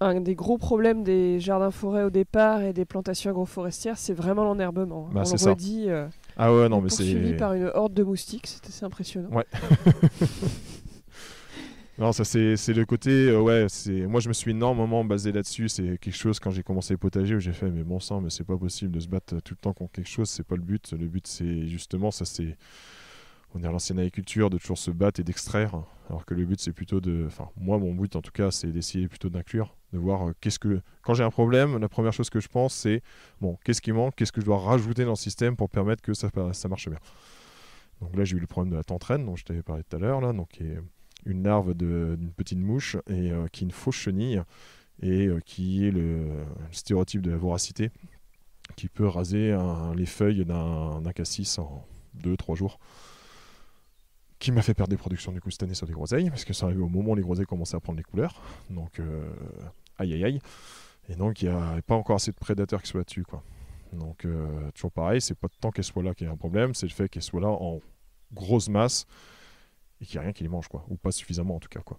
Un des gros problèmes des jardins-forêts au départ et des plantations agroforestières, c'est vraiment l'enherbement. On le redit, poursuivi par une horde de moustiques, c'est assez impressionnant. Ouais. Non, ça c'est le côté, moi je me suis énormément basé là-dessus, c'est quelque chose quand j'ai commencé le potager où j'ai fait, mais bon sang, mais c'est pas possible de se battre tout le temps contre quelque chose, c'est pas le but c'est justement, ça c'est, on est à l'ancienne agriculture, de toujours se battre et d'extraire, alors que le but c'est plutôt moi mon but en tout cas c'est d'essayer plutôt d'inclure, de voir quand j'ai un problème, la première chose que je pense c'est, qu'est-ce qui manque, qu'est-ce que je dois rajouter dans le système pour permettre que ça marche bien. Donc là j'ai eu le problème de la tentraine dont je t'avais parlé tout à l'heure, là, donc qui est une larve d'une petite mouche et qui est une fausse chenille et qui est le stéréotype de la voracité qui peut raser les feuilles d'un cassis en 2-3 jours, qui m'a fait perdre des productions du coup cette année sur des groseilles, parce que ça arrivait au moment où les groseilles commençaient à prendre les couleurs, donc aïe aïe aïe, et donc il n'y a pas encore assez de prédateurs qui soient là-dessus, quoi. Donc toujours pareil, c'est pas tant qu'elle soit là qu'il y a un problème, c'est le fait qu'elle soit là en grosse masse et qu'il n'y a rien qui les mange, quoi, ou pas suffisamment en tout cas, quoi.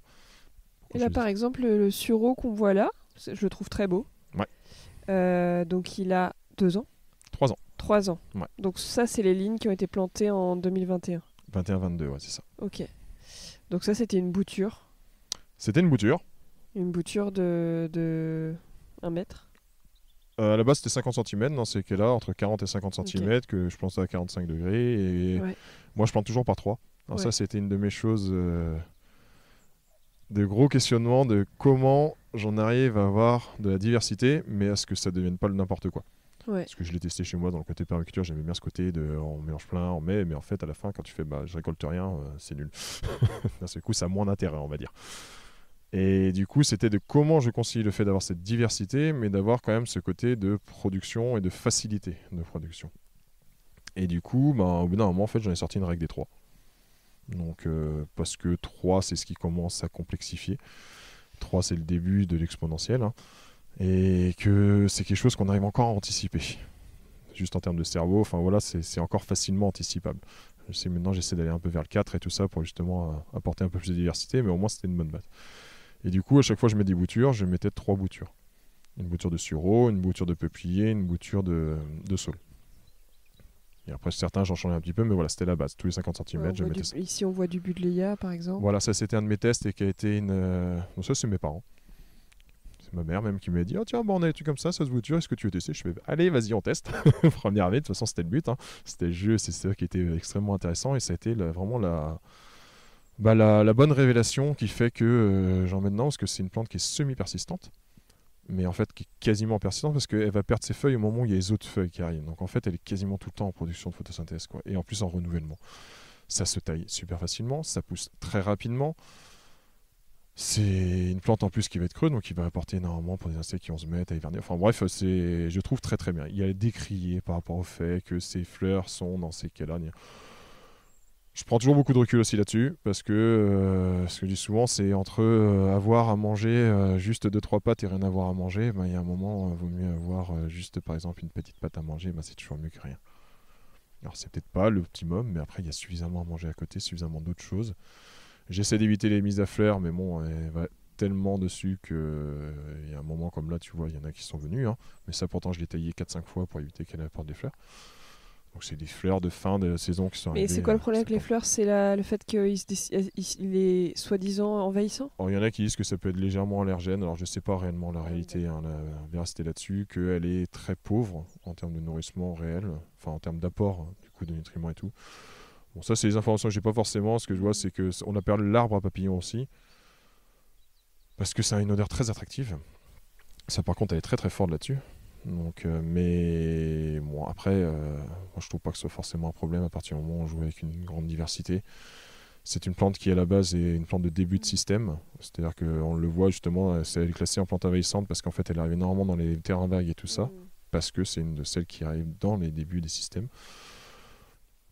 Et là par exemple le sureau qu'on voit là, je le trouve très beau. Ouais. Donc il a 2 ans. 3 ans. 3 ans. Ouais. Donc ça c'est les lignes qui ont été plantées en 2021. 21-22, ouais, c'est ça. Ok. Donc ça c'était une bouture. C'était une bouture. Une bouture de 1 mètre. À la base c'était 50 cm dans ces cas-là, entre 40 et 50 cm, que je plantais à 45 degrés, et moi je plante toujours par 3. Alors ça c'était une de mes choses de gros questionnements de comment j'en arrive à avoir de la diversité, mais à ce que ça ne devienne pas le n'importe quoi. Ouais. Parce que je l'ai testé chez moi dans le côté permaculture, j'aimais bien ce côté de on mélange plein, on met, mais en fait à la fin quand tu fais je récolte rien, c'est nul. D'un seul coup ça a moins d'intérêt, on va dire. Et du coup c'était de comment je concilie le fait d'avoir cette diversité, mais d'avoir quand même ce côté de production et de facilité de production. Et du coup, au bout d'un moment, en fait, j'en ai sorti une règle des 3. Donc, parce que 3, c'est ce qui commence à complexifier. 3, c'est le début de l'exponentiel. Hein, et que c'est quelque chose qu'on arrive encore à anticiper. Juste en termes de cerveau, enfin voilà, c'est encore facilement anticipable. Maintenant, j'essaie d'aller un peu vers le 4 et tout ça pour justement apporter un peu plus de diversité, mais au moins, c'était une bonne base. Et du coup, à chaque fois que je mets des boutures, je mettais 3 boutures. Une bouture de sureau, une bouture de peuplier, une bouture de saule. Et après, certains, j'en changeais un petit peu, mais voilà, c'était la base. Tous les 50 cm, je mettais ça. Ici, on voit du Budleia, par exemple. Voilà, ça, c'était un de mes tests et qui a été une... Bon, ça, c'est mes parents. C'est ma mère même qui m'a dit « Oh tiens, on a des trucs comme ça se bouture, est-ce que tu veux tester ?» Je fais « Allez, vas-y, on teste. » Première année, de toute façon, c'était le but. Hein. C'était le jeu, c'est ça qui était extrêmement intéressant. Et ça a été vraiment la bonne révélation qui fait que j'en mets dedans, parce que c'est une plante qui est semi-persistante. Mais en fait qui est quasiment persistante parce qu'elle va perdre ses feuilles au moment où il y a les autres feuilles qui arrivent. Donc en fait, elle est quasiment tout le temps en production de photosynthèse, quoi. Et en plus en renouvellement. Ça se taille super facilement, ça pousse très rapidement. C'est une plante en plus qui va être creux, donc qui va apporter énormément pour des insectes qui vont se mettre à hiverner. Enfin bref, je trouve très très bien. Il y a décrié par rapport au fait que ces fleurs sont dans ces cas-là. Je prends toujours beaucoup de recul aussi là-dessus, parce que ce que je dis souvent, c'est entre avoir à manger juste 2-3 pâtes et rien avoir à manger, il y a un moment, il vaut mieux avoir juste par exemple une petite pâte à manger, c'est toujours mieux que rien. Alors c'est peut-être pas l'optimum, mais après il y a suffisamment à manger à côté, suffisamment d'autres choses. J'essaie d'éviter les mises à fleurs, mais bon, elle va tellement dessus qu'il y a un moment comme là, tu vois, il y en a qui sont venus, hein, mais ça pourtant je l'ai taillé 4-5 fois pour éviter qu'elle apporte des fleurs. Donc c'est des fleurs de fin de saison qui sont arrivées. Mais c'est quoi le problème avec les fleurs? C'est le fait qu'il est soi-disant envahissant? Il y en a qui disent que ça peut être légèrement allergène. Alors je ne sais pas réellement la réalité, hein, la véracité là-dessus, qu'elle est très pauvre en termes de nourrissement réel, enfin en termes d'apport du coup de nutriments et tout. Bon, ça c'est les informations que j'ai pas forcément. Ce que je vois, c'est qu'on a perdu l'arbre à papillons aussi, parce que ça a une odeur très attractive. Ça par contre elle est très très forte là-dessus. Donc, mais bon, après, moi je trouve pas que ce soit forcément un problème à partir du moment où on joue avec une grande diversité. C'est une plante qui à la base est une plante de début de système, c'est-à-dire qu'on le voit justement, elle est classée en plante envahissante parce qu'en fait elle arrive énormément dans les terrains vagues et tout ça, parce que c'est une de celles qui arrive dans les débuts des systèmes.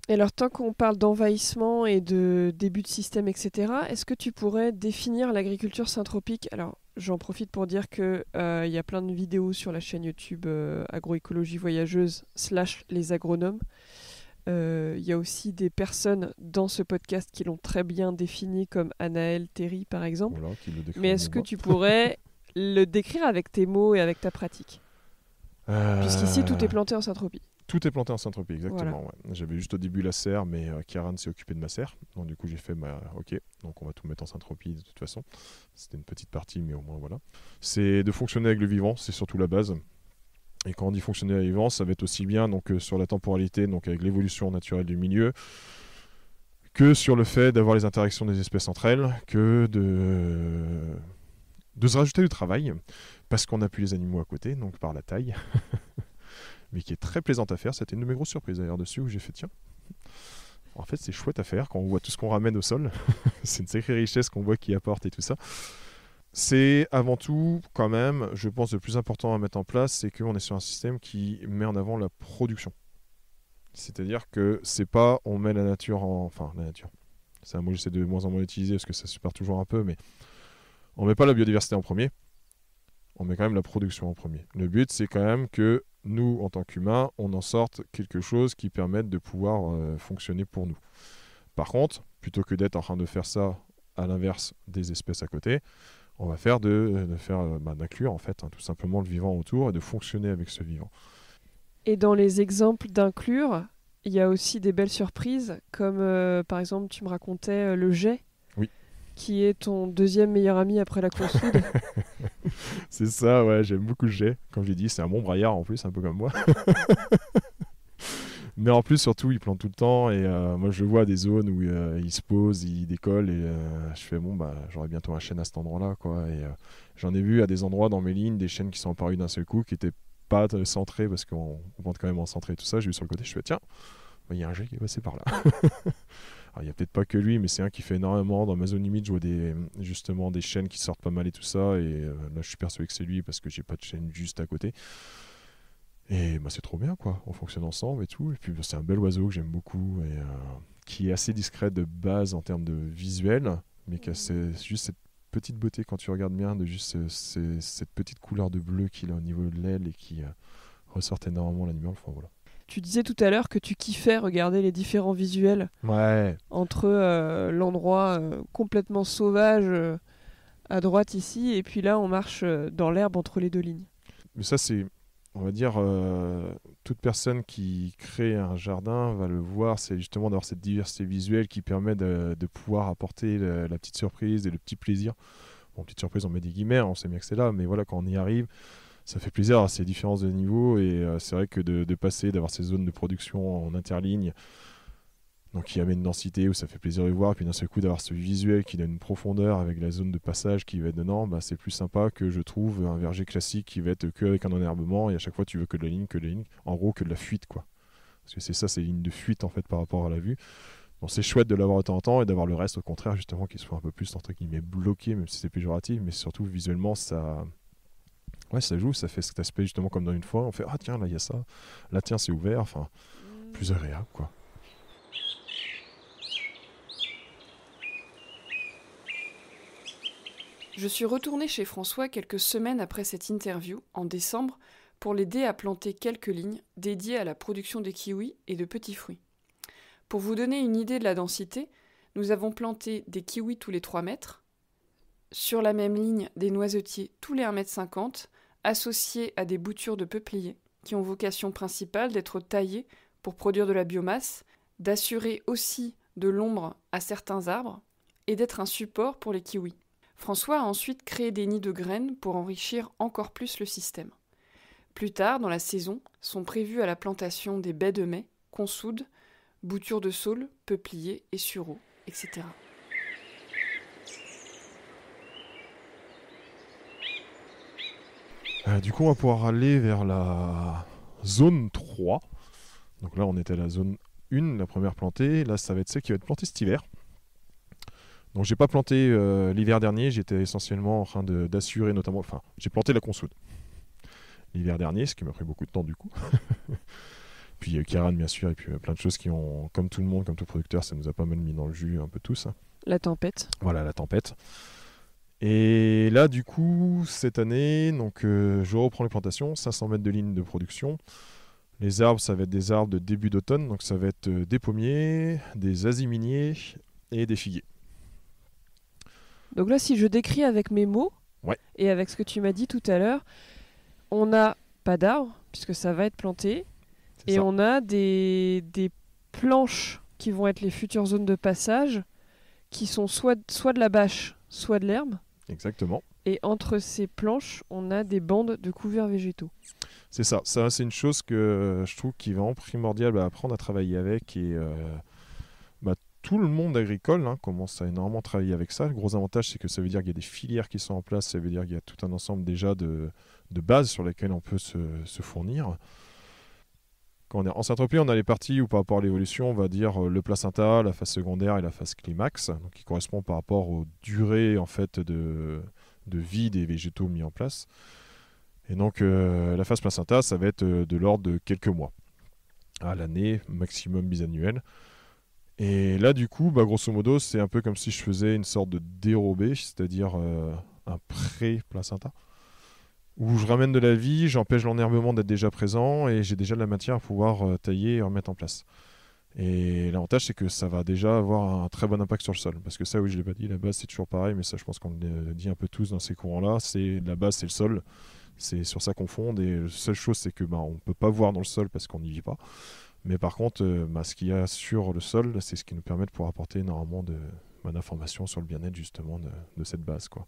Et alors, tant qu'on parle d'envahissement et de début de système, etc., est-ce que tu pourrais définir l'agriculture syntropique? Alors, j'en profite pour dire qu'il y a plein de vidéos sur la chaîne YouTube Agroécologie Voyageuse / les agronomes. Il y a aussi des personnes dans ce podcast qui l'ont très bien défini, comme Anaël Terry, par exemple. Voilà, mais est-ce que tu pourrais le décrire avec tes mots et avec ta pratique? Puisqu'ici, tout est planté en syntropie. Tout est planté en syntropie, exactement. Voilà. Ouais. J'avais juste au début la serre, mais Kieran s'est occupé de ma serre. Donc du coup, j'ai fait, ok, donc on va tout mettre en syntropie de toute façon. C'était une petite partie, mais au moins voilà. C'est de fonctionner avec le vivant, c'est surtout la base. Et quand on dit fonctionner avec le vivant, ça va être aussi bien donc, sur la temporalité, donc avec l'évolution naturelle du milieu, que sur le fait d'avoir les interactions des espèces entre elles, que de se rajouter du travail, parce qu'on n'a plus les animaux à côté, donc par la taille. Mais qui est très plaisante à faire. C'était une de mes grosses surprises d'ailleurs dessus, où j'ai fait tiens, en fait c'est chouette à faire quand on voit tout ce qu'on ramène au sol. C'est une sacrée richesse qu'on voit qui apporte et tout ça. C'est avant tout quand même, je pense, le plus important à mettre en place, c'est qu'on est sur un système qui met en avant la production. C'est-à-dire que c'est pas on met la nature en... Enfin la nature, c'est un mot que j'essaie de moins en moins utiliser parce que ça se perd toujours un peu, mais on met pas la biodiversité en premier, on met quand même la production en premier. Le but c'est quand même que nous, en tant qu'humains, on en sorte quelque chose qui permette de pouvoir fonctionner pour nous. Par contre, plutôt que d'être en train de faire ça à l'inverse des espèces à côté, on va faire d'inclure en fait tout simplement le vivant autour et de fonctionner avec ce vivant. Et dans les exemples d'inclure, il y a aussi des belles surprises, comme par exemple tu me racontais le jet. Oui. Qui est ton deuxième meilleur ami après la consoude. C'est ça, ouais, j'aime beaucoup le jet. Comme j'ai dit, c'est un bon braillard en plus, un peu comme moi. Mais en plus, surtout, il plante tout le temps. Et moi, je vois des zones où il se pose, il décolle. Et je fais, j'aurai bientôt un chêne à cet endroit-là, quoi. Et j'en ai vu à des endroits dans mes lignes, des chênes qui sont apparus d'un seul coup, qui n'étaient pas centrés, parce qu'on plante quand même en centré et tout ça. J'ai vu sur le côté, je fais, tiens, il y a un jet qui est passé par là. Alors, il n'y a peut-être pas que lui, mais c'est un qui fait énormément. Dans ma zone limite, je vois justement des chênes qui sortent pas mal et tout ça. Et là, je suis persuadé que c'est lui parce que j'ai pas de chêne juste à côté. Et c'est trop bien, quoi. On fonctionne ensemble et tout. Et puis c'est un bel oiseau que j'aime beaucoup et qui est assez discret de base en termes de visuel, mais qui a juste cette petite beauté quand tu regardes bien, de juste cette petite couleur de bleu qu'il a au niveau de l'aile et qui ressort énormément l'animal. Enfin, voilà. Tu disais tout à l'heure que tu kiffais regarder les différents visuels entre l'endroit complètement sauvage à droite ici, et puis là on marche dans l'herbe entre les deux lignes. Mais ça, c'est, on va dire, toute personne qui crée un jardin va le voir, c'est justement d'avoir cette diversité visuelle qui permet de pouvoir apporter la petite surprise et le petit plaisir. Bon, petite surprise, on met des guillemets, on sait bien que c'est là, mais voilà, quand on y arrive, ça fait plaisir à ces différences de niveau. Et c'est vrai que de passer, d'avoir ces zones de production en interligne, donc qui amène une densité où ça fait plaisir de voir, et puis d'un seul coup d'avoir ce visuel qui donne une profondeur avec la zone de passage qui va être dedans, c'est plus sympa que je trouve un verger classique qui va être que avec un enherbement, et à chaque fois tu veux que de la ligne, en gros que de la fuite, quoi. Parce que c'est ça, c'est les lignes de fuite en fait par rapport à la vue. Bon, c'est chouette de l'avoir de temps en temps et d'avoir le reste au contraire justement qui soit un peu plus entre guillemets bloqué, même si c'est péjoratif, mais surtout visuellement ça joue, ça fait cet aspect justement comme dans une fois, on fait ah tiens là il y a ça, là tiens c'est ouvert, enfin plus agréable, quoi. Je suis retournée chez François quelques semaines après cette interview, en décembre, pour l'aider à planter quelques lignes dédiées à la production de kiwis et de petits fruits. Pour vous donner une idée de la densité, nous avons planté des kiwis tous les 3 mètres, sur la même ligne des noisetiers tous les 1,50 m, associés à des boutures de peupliers, qui ont vocation principale d'être taillées pour produire de la biomasse, d'assurer aussi de l'ombre à certains arbres, et d'être un support pour les kiwis. François a ensuite créé des nids de graines pour enrichir encore plus le système. Plus tard, dans la saison, sont prévus à la plantation des baies de mai, consoudes, boutures de saule, peupliers et sureaux, etc. Du coup, on va pouvoir aller vers la zone 3. Donc là, on était à la zone 1, la première plantée. Là, ça va être celle qui va être plantée cet hiver. Donc j'ai pas planté l'hiver dernier, j'étais essentiellement en train d'assurer notamment, enfin j'ai planté la consoude l'hiver dernier, ce qui m'a pris beaucoup de temps du coup. Puis il y a eu Kiran bien sûr, et puis plein de choses qui ont, comme tout le monde, comme tout producteur, ça nous a pas mal mis dans le jus un peu tous. La tempête. Voilà, la tempête. Et là du coup, cette année, donc je reprends les plantations, 500 mètres de ligne de production. Les arbres, ça va être des arbres de début d'automne, donc ça va être des pommiers, des aziminiers et des figuiers. Donc là, si je décris avec mes mots, et avec ce que tu m'as dit tout à l'heure, on n'a pas d'arbres, puisque ça va être planté, et on a des planches qui vont être les futures zones de passage, qui sont soit de la bâche, soit de l'herbe. Exactement. Et entre ces planches, on a des bandes de couverts végétaux. C'est ça. Ça, c'est une chose que je trouve qui est vraiment primordiale à apprendre à travailler avec, et tout le monde agricole commence à énormément travailler avec ça. Le gros avantage, c'est que ça veut dire qu'il y a des filières qui sont en place, ça veut dire qu'il y a tout un ensemble déjà de bases sur lesquelles on peut se fournir. Quand on est en Saint-Tropez, on a les parties où par rapport à l'évolution, on va dire le placenta, la phase secondaire et la phase climax, donc qui correspond par rapport aux durées en fait, de vie des végétaux mis en place. Et donc la phase placenta, ça va être de l'ordre de quelques mois à l'année, maximum bisannuel. Et là, du coup, grosso modo, c'est un peu comme si je faisais une sorte de dérobé, c'est-à-dire un pré-placenta, où je ramène de la vie, j'empêche l'enherbement d'être déjà présent, et j'ai déjà de la matière à pouvoir tailler et remettre en place. Et l'avantage, c'est que ça va déjà avoir un très bon impact sur le sol. Parce que ça, oui, je ne l'ai pas dit, la base, c'est toujours pareil, mais ça, je pense qu'on le dit un peu tous dans ces courants-là. La base, c'est le sol. C'est sur ça qu'on fonde, et la seule chose, c'est que on ne peut pas voir dans le sol parce qu'on n'y vit pas. Mais par contre, ce qu'il y a sur le sol, c'est ce qui nous permet de pouvoir apporter énormément d'informations sur le bien-être justement de cette base, quoi.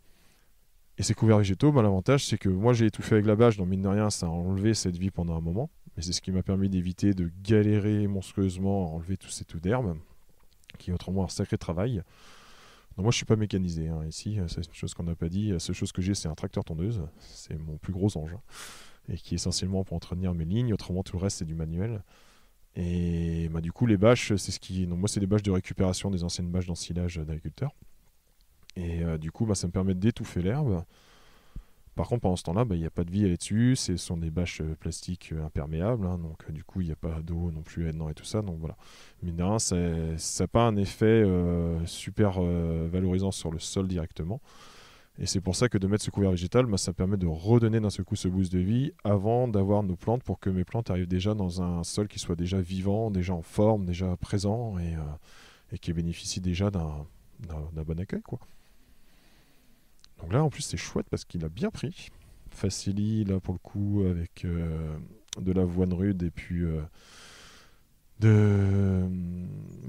Et ces couverts végétaux, l'avantage, c'est que moi j'ai étouffé avec la bâche, donc mine de rien, ça a enlevé cette vie pendant un moment. Mais c'est ce qui m'a permis d'éviter de galérer monstrueusement à enlever tous ces trous d'herbe, qui est autrement un sacré travail. Donc moi je suis pas mécanisé ici, c'est une chose qu'on n'a pas dit. La seule chose que j'ai, c'est un tracteur tondeuse, c'est mon plus gros engin, et qui est essentiellement pour entretenir mes lignes, autrement tout le reste c'est du manuel. Et du coup, les bâches, c'est ce qui. Donc, moi, c'est des bâches de récupération des anciennes bâches d'ensilage d'agriculteurs. Et du coup, ça me permet d'étouffer l'herbe. Par contre, pendant ce temps-là, il n'y a pas de vie à aller dessus. Ce sont des bâches plastiques imperméables. Hein, donc, du coup, il n'y a pas d'eau non plus là-dedans et tout ça. Donc, voilà. Mine de rien, ça n'a pas un effet super valorisant sur le sol directement. Et c'est pour ça que de mettre ce couvert végétal, ça permet de redonner d'un seul coup ce boost de vie avant d'avoir nos plantes pour que mes plantes arrivent déjà dans un sol qui soit déjà vivant, déjà en forme, déjà présent et qui bénéficie déjà d'un bon accueil, quoi. Donc là, en plus, c'est chouette parce qu'il a bien pris. Facili, là, pour le coup, avec de l'avoine rude et puis de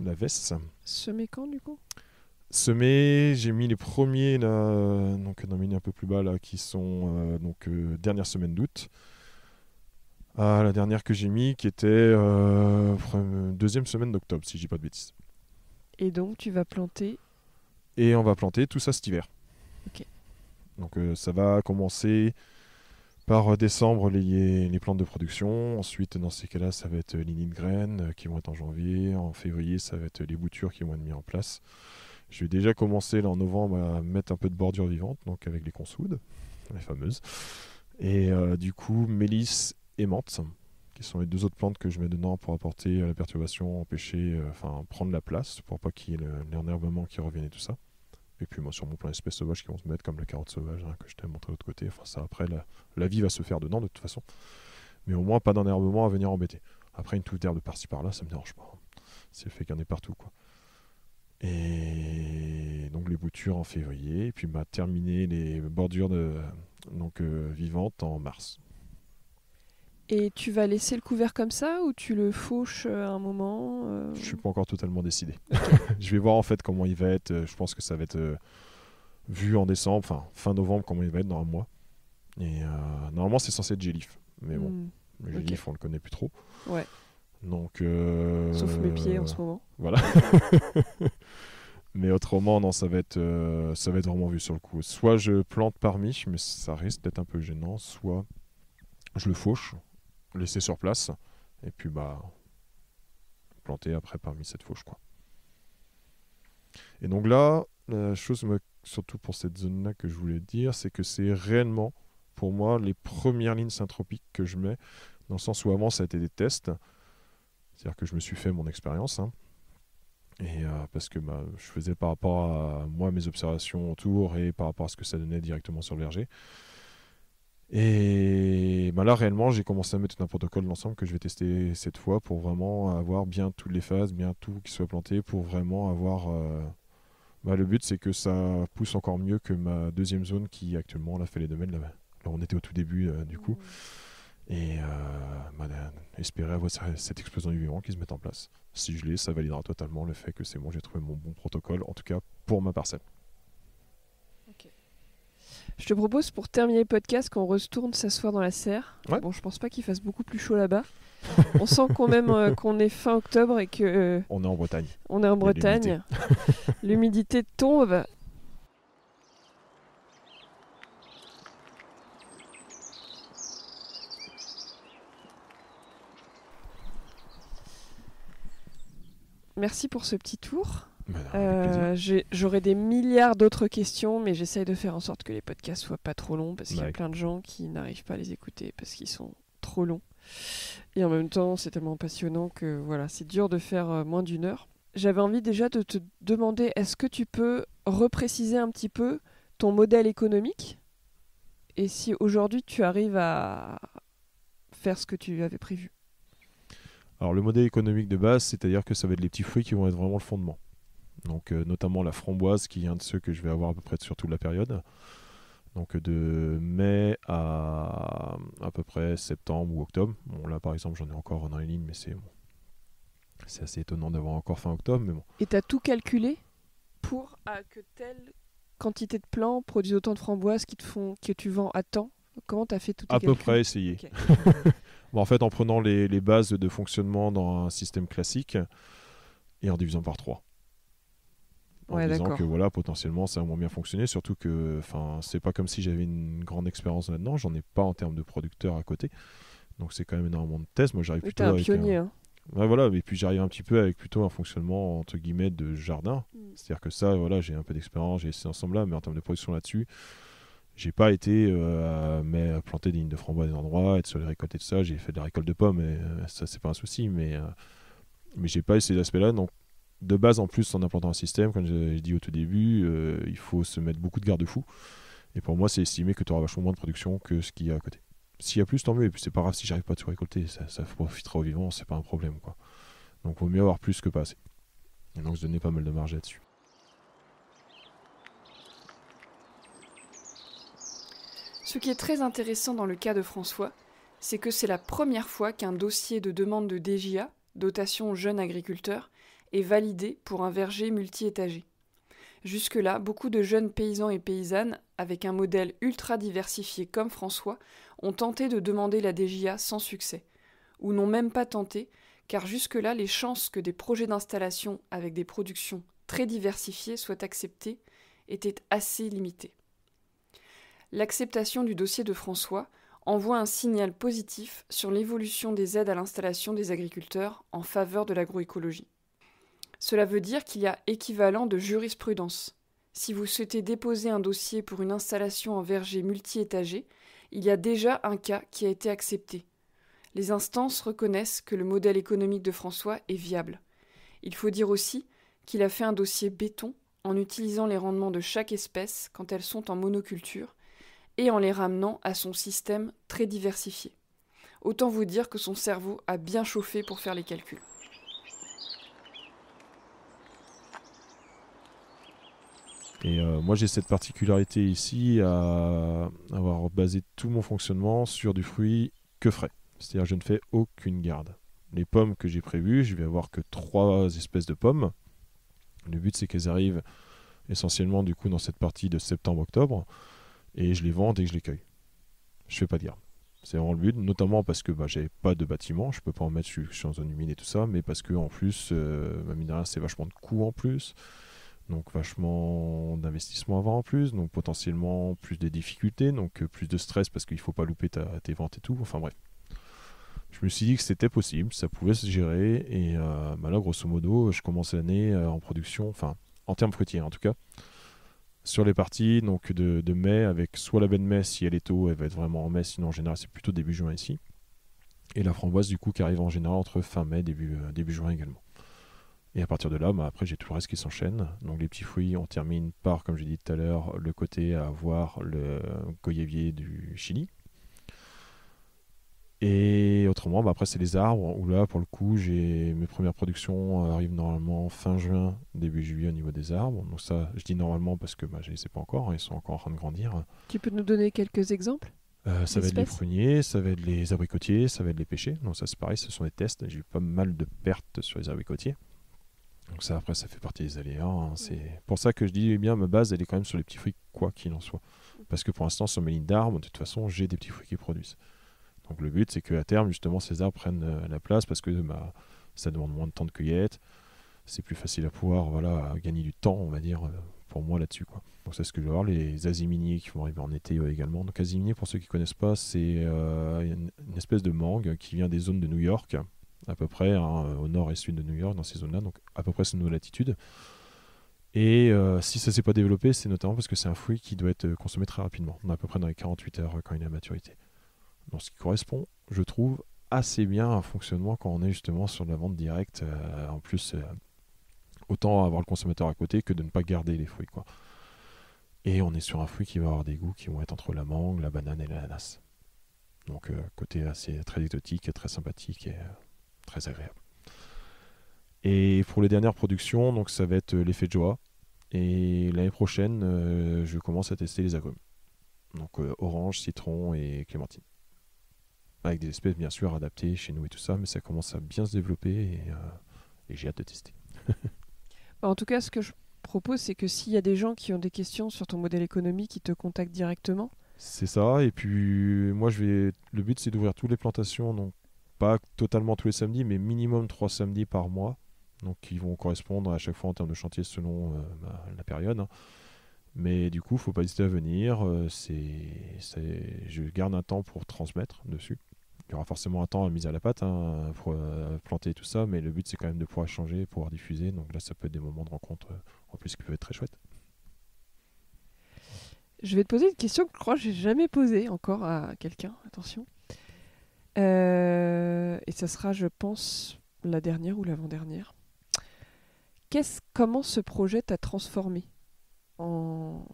la veste. Semé quand, du coup? Semé, j'ai mis les premiers, là, donc dans un peu plus bas, là, qui sont dernière semaine d'août. La dernière que j'ai mis, qui était deuxième semaine d'octobre, si je dis pas de bêtises. Et donc, tu vas planter? Et on va planter tout ça cet hiver. Ok. Donc ça va commencer par décembre les plantes de production. Ensuite, dans ces cas-là, ça va être les nids de graines qui vont être en janvier. En février, ça va être les boutures qui vont être mises en place. Je vais déjà commencer là, en novembre à mettre un peu de bordure vivante, donc avec les consoudes, les fameuses. Et du coup, mélisse et menthe, qui sont les deux autres plantes que je mets dedans pour apporter la perturbation, empêcher, prendre la place pour pas qu'il y ait l'enherbement qui revienne et tout ça. Et puis moi sûrement plein d'espèces sauvages qui vont se mettre comme la carotte sauvage que je t'ai montré de l'autre côté. Enfin ça après la vie va se faire dedans de toute façon. Mais au moins pas d'enherbement à venir embêter. Après une touffe d'herbe par-ci par-là ça me dérange pas. C'est le fait qu'il y en ait partout quoi. Et donc les boutures en février. Et puis terminer les bordures vivantes en mars. Et tu vas laisser le couvert comme ça ou tu le fauches à un moment Je suis pas encore totalement décidé. Je vais voir en fait comment il va être. Je pense que ça va être vu en décembre, enfin fin novembre, comment il va être dans un mois. Et normalement c'est censé être Gélif. Mais bon, le Gélif on le connaît plus trop. Ouais. Donc, sauf mes pieds en ce moment. Voilà. Mais autrement, non, ça va être vraiment vu sur le coup. Soit je plante parmi, mais ça risque d'être un peu gênant, soit je le fauche, laisser sur place, et puis planter après parmi cette fauche, quoi. Et donc là, la chose, surtout pour cette zone-là que je voulais dire, c'est que c'est réellement, pour moi, les premières lignes syntropiques que je mets, dans le sens où avant, ça a été des tests. C'est-à-dire que je me suis fait mon expérience, hein. Et parce que je faisais par rapport à moi, mes observations autour, et par rapport à ce que ça donnait directement sur le verger. Et là, réellement, j'ai commencé à mettre tout un protocole d'ensemble que je vais tester cette fois pour vraiment avoir bien toutes les phases, bien tout qui soit planté, pour vraiment avoir... le but, c'est que ça pousse encore mieux que ma deuxième zone qui, actuellement, fait les domaines. Là, on était au tout début, du coup. Et espérer avoir cette explosion du vivant qui se mette en place. Si je l'ai, ça validera totalement le fait que c'est bon, j'ai trouvé mon bon protocole, en tout cas pour ma parcelle. Okay. Je te propose pour terminer le podcast qu'on retourne s'asseoir dans la serre. Ouais. Bon, je pense pas qu'il fasse beaucoup plus chaud là-bas. On sent quand même qu'on est fin octobre et que... on est en Bretagne. On est en Bretagne. L'humidité tombe. Merci pour ce petit tour. J'aurais des milliards d'autres questions, mais j'essaye de faire en sorte que les podcasts soient pas trop longs, parce qu'il y a plein de gens qui n'arrivent pas à les écouter parce qu'ils sont trop longs. Et en même temps, c'est tellement passionnant que voilà, c'est dur de faire moins d'une heure. J'avais envie déjà de te demander, est-ce que tu peux repréciser un petit peu ton modèle économique, et si aujourd'hui tu arrives à faire ce que tu avais prévu? Alors le modèle économique de base, c'est-à-dire que ça va être les petits fruits qui vont être vraiment le fondement. Donc notamment la framboise, qui est un de ceux que je vais avoir à peu près sur toute la période. Donc de mai à peu près septembre ou octobre. Bon là par exemple j'en ai encore dans les lignes, mais c'est assez étonnant d'avoir encore fin octobre. Mais bon. Et tu as tout calculé pour que telle quantité de plants produisent autant de framboises que tu vends à temps? Comment tu as fait tout tes calculs? À peu près essayé. Okay. En fait, en prenant les bases de fonctionnement dans un système classique et en divisant par 3. En disant que voilà, potentiellement, ça va moins bien fonctionner. Surtout que c'est pas comme si j'avais une grande expérience là-dedans. J'en ai pas en termes de producteurs à côté. Donc c'est quand même énormément de tests. Moi, j'arrive plutôt avec pionnier, hein. Ouais, voilà, et puis j'arrive un petit peu avec plutôt un fonctionnement entre guillemets de jardin. C'est-à-dire que ça, voilà, j'ai un peu d'expérience, j'ai ces ensembles-là, mais en termes de production là-dessus, J'ai pas été à planter des lignes de framboises à des endroits, être sur les récoltes et tout ça. J'ai fait de la récolte de pommes, et ça, c'est pas un souci. Mais j'ai pas eu ces aspects-là. Donc, de base, en plus, en implantant un système, comme j'ai dit au tout début, il faut se mettre beaucoup de garde-fous. Et pour moi, c'est estimé que tu auras vachement moins de production que ce qu'il y a à côté. S'il y a plus, tant mieux. Et puis, c'est pas grave si j'arrive pas à tout récolter. Ça profitera aux vivants, c'est pas un problème, quoi. Donc, vaut mieux avoir plus que pas assez. Et donc, se donner pas mal de marge là-dessus. Ce qui est très intéressant dans le cas de François, c'est que c'est la première fois qu'un dossier de demande de DJA, dotation aux jeunes agriculteurs, est validé pour un verger multi-étagé. Jusque-là, beaucoup de jeunes paysans et paysannes, avec un modèle ultra diversifié comme François, ont tenté de demander la DJA sans succès, ou n'ont même pas tenté, car jusque-là, les chances que des projets d'installation avec des productions très diversifiées soient acceptés étaient assez limitées. L'acceptation du dossier de François envoie un signal positif sur l'évolution des aides à l'installation des agriculteurs en faveur de l'agroécologie. Cela veut dire qu'il y a équivalent de jurisprudence. Si vous souhaitez déposer un dossier pour une installation en verger multi-étagé, il y a déjà un cas qui a été accepté. Les instances reconnaissent que le modèle économique de François est viable. Il faut dire aussi qu'il a fait un dossier béton en utilisant les rendements de chaque espèce quand elles sont en monoculture et en les ramenant à son système très diversifié. Autant vous dire que son cerveau a bien chauffé pour faire les calculs. Et moi, j'ai cette particularité ici à avoir basé tout mon fonctionnement sur du fruit que frais. C'est-à-dire que je ne fais aucune garde. Les pommes que j'ai prévues, je vais avoir que 3 espèces de pommes. Le but, c'est qu'elles arrivent essentiellement du coup dans cette partie de septembre-octobre, et je les vends dès que je les cueille. Je fais pas de garde. C'est vraiment le but, notamment parce que j'avais pas de bâtiment, je peux pas en mettre, je suis en zone humide et tout ça, mais parce que en plus, mine de rien, c'est vachement de coûts en plus. Donc vachement d'investissement à avoir en plus, donc potentiellement plus de difficultés, donc plus de stress parce qu'il ne faut pas louper tes ventes et tout, enfin bref. Je me suis dit que c'était possible, ça pouvait se gérer, et là grosso modo, je commence l'année en production, enfin en termes fruitiers en tout cas, sur les parties donc de mai, avec soit la baie de mai, si elle est tôt, elle va être vraiment en mai, sinon en général c'est plutôt début juin ici, et la framboise du coup qui arrive en général entre fin mai, début juin également. Et à partir de là, après j'ai tout le reste qui s'enchaîne. Donc les petits fruits, on termine par, comme j'ai dit tout à l'heure, le côté à avoir le goyavier du Chili. Et autrement, après c'est les arbres, où là pour le coup, mes premières productions arrivent normalement fin juin, début juillet au niveau des arbres. Donc ça, je dis normalement parce que je ne les sais pas encore, ils sont encore en train de grandir. Tu peux nous donner quelques exemples ? Ça va être les pruniers, ça va être les abricotiers, ça va être les pêchers. Donc ça c'est pareil, ce sont des tests. J'ai eu pas mal de pertes sur les abricotiers. Donc ça, après, ça fait partie des aléas. Hein. C'est pour ça que je dis, ma base, elle est quand même sur les petits fruits, quoi qu'il en soit. Parce que pour l'instant, sur mes lignes d'arbres, de toute façon, j'ai des petits fruits qui produisent. Donc le but, c'est qu'à terme, justement, ces arbres prennent la place parce que ça demande moins de temps de cueillette. C'est plus facile à pouvoir gagner du temps, on va dire, pour moi là-dessus, quoi. Donc c'est ce que je vais voir. Les aziminiers qui vont arriver en été également. Donc aziminier, pour ceux qui ne connaissent pas, c'est une espèce de mangue qui vient des zones de New York, à peu près, au nord et sud de New York, dans ces zones-là, donc à peu près c'est nos latitudes. Et si ça ne s'est pas développé, c'est notamment parce que c'est un fruit qui doit être consommé très rapidement. On est à peu près dans les 48 heures quand il est à maturité. Donc ce qui correspond, je trouve, assez bien à un fonctionnement quand on est justement sur de la vente directe. En plus, autant avoir le consommateur à côté que de ne pas garder les fruits, quoi. Et on est sur un fruit qui va avoir des goûts qui vont être entre la mangue, la banane et l'ananas. Donc côté assez très exotique, très sympathique et très agréable. Et pour les dernières productions, donc ça va être l'effet de joie. Et l'année prochaine, je commence à tester les agrumes. Donc orange, citron et clémentine. Avec des espèces bien sûr adaptées chez nous et tout ça, mais ça commence à bien se développer et j'ai hâte de tester. En tout cas, ce que je propose, c'est que s'il y a des gens qui ont des questions sur ton modèle économique, ils te contactent directement. C'est ça, et puis moi le but c'est d'ouvrir toutes les plantations, donc pas totalement tous les samedis, mais minimum 3 samedis par mois, donc qui vont correspondre à chaque fois en termes de chantier selon la période. Hein. Mais du coup, il ne faut pas hésiter à venir. Je garde un temps pour transmettre dessus. Il y aura forcément un temps à mise à la pâte pour planter tout ça, mais le but c'est quand même de pouvoir échanger, pouvoir diffuser. Donc là, ça peut être des moments de rencontre en plus qui peuvent être très chouettes. Je vais te poser une question que je crois que j'ai jamais posée encore à quelqu'un. Attention. Et ça sera, je pense, la dernière ou l'avant-dernière. Comment ce projet t'a transformé en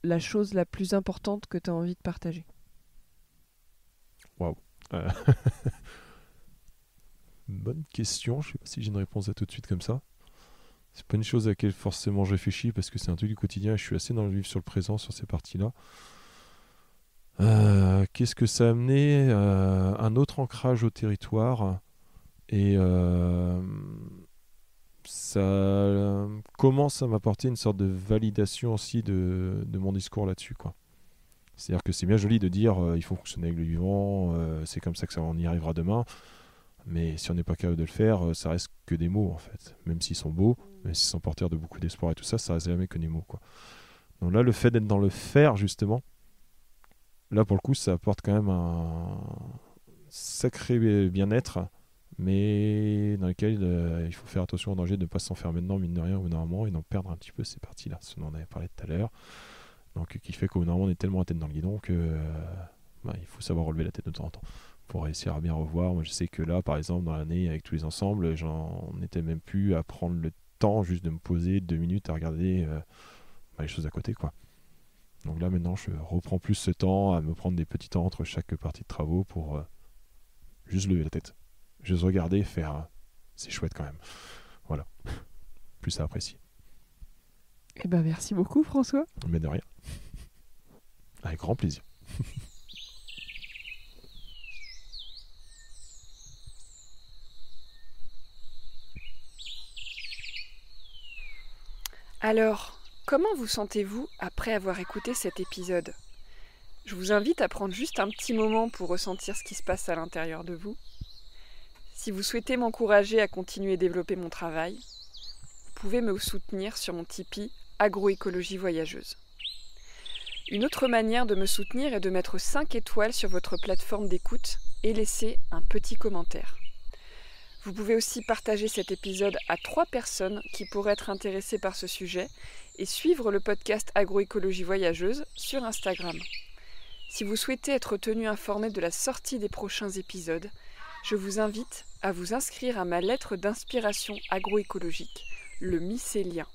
la chose la plus importante que tu as envie de partager? Waouh. Bonne question. Je sais pas si j'ai une réponse à tout de suite comme ça. C'est pas une chose à laquelle forcément je réfléchis parce que c'est un truc du quotidien et je suis assez dans le vivre sur le présent sur ces parties-là. Qu'est-ce que ça a amené? Un autre ancrage au territoire et ça commence à m'apporter une sorte de validation aussi de mon discours là-dessus, quoi. C'est-à-dire que c'est bien joli de dire il faut fonctionner avec le vivant, c'est comme ça que on y arrivera demain. Mais si on n'est pas capable de le faire, ça reste que des mots en fait. Même s'ils sont beaux, même s'ils sont porteurs de beaucoup d'espoir et tout ça, ça reste jamais que des mots, quoi. Donc là, le fait d'être dans le faire, justement, là pour le coup, ça apporte quand même un sacré bien-être, mais dans lequel il faut faire attention au danger de ne pas s'enfermer dedans, mine de rien, au bout d'un moment, et d'en perdre un petit peu ces parties-là. Ce dont on avait parlé tout à l'heure. Donc, qui fait qu'au bout d'un moment, on est tellement la tête dans le guidon que il faut savoir relever la tête de temps en temps pour réussir à bien revoir. Moi, je sais que là, par exemple, dans l'année, avec tous les ensembles, j'en étais même plus à prendre le temps juste de me poser 2 minutes à regarder les choses à côté, quoi. Donc là, maintenant, je reprends plus ce temps à me prendre des petits temps entre chaque partie de travaux pour juste lever la tête. Juste regarder, faire c'est chouette quand même. Voilà. Plus à apprécier. Eh ben, merci beaucoup, François. Mais de rien. Avec grand plaisir. Alors, comment vous sentez-vous après avoir écouté cet épisode? Je vous invite à prendre juste un petit moment pour ressentir ce qui se passe à l'intérieur de vous. Si vous souhaitez m'encourager à continuer à développer mon travail, vous pouvez me soutenir sur mon Tipeee Agroécologie Voyageuse. Une autre manière de me soutenir est de mettre 5 étoiles sur votre plateforme d'écoute et laisser un petit commentaire. Vous pouvez aussi partager cet épisode à 3 personnes qui pourraient être intéressées par ce sujet et suivre le podcast Agroécologie Voyageuse sur Instagram. Si vous souhaitez être tenu informé de la sortie des prochains épisodes, je vous invite à vous inscrire à ma lettre d'inspiration agroécologique, le mycélien.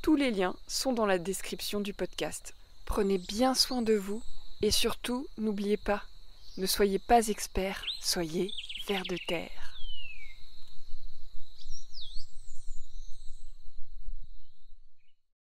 Tous les liens sont dans la description du podcast. Prenez bien soin de vous et surtout, n'oubliez pas, ne soyez pas expert, soyez vers de terre.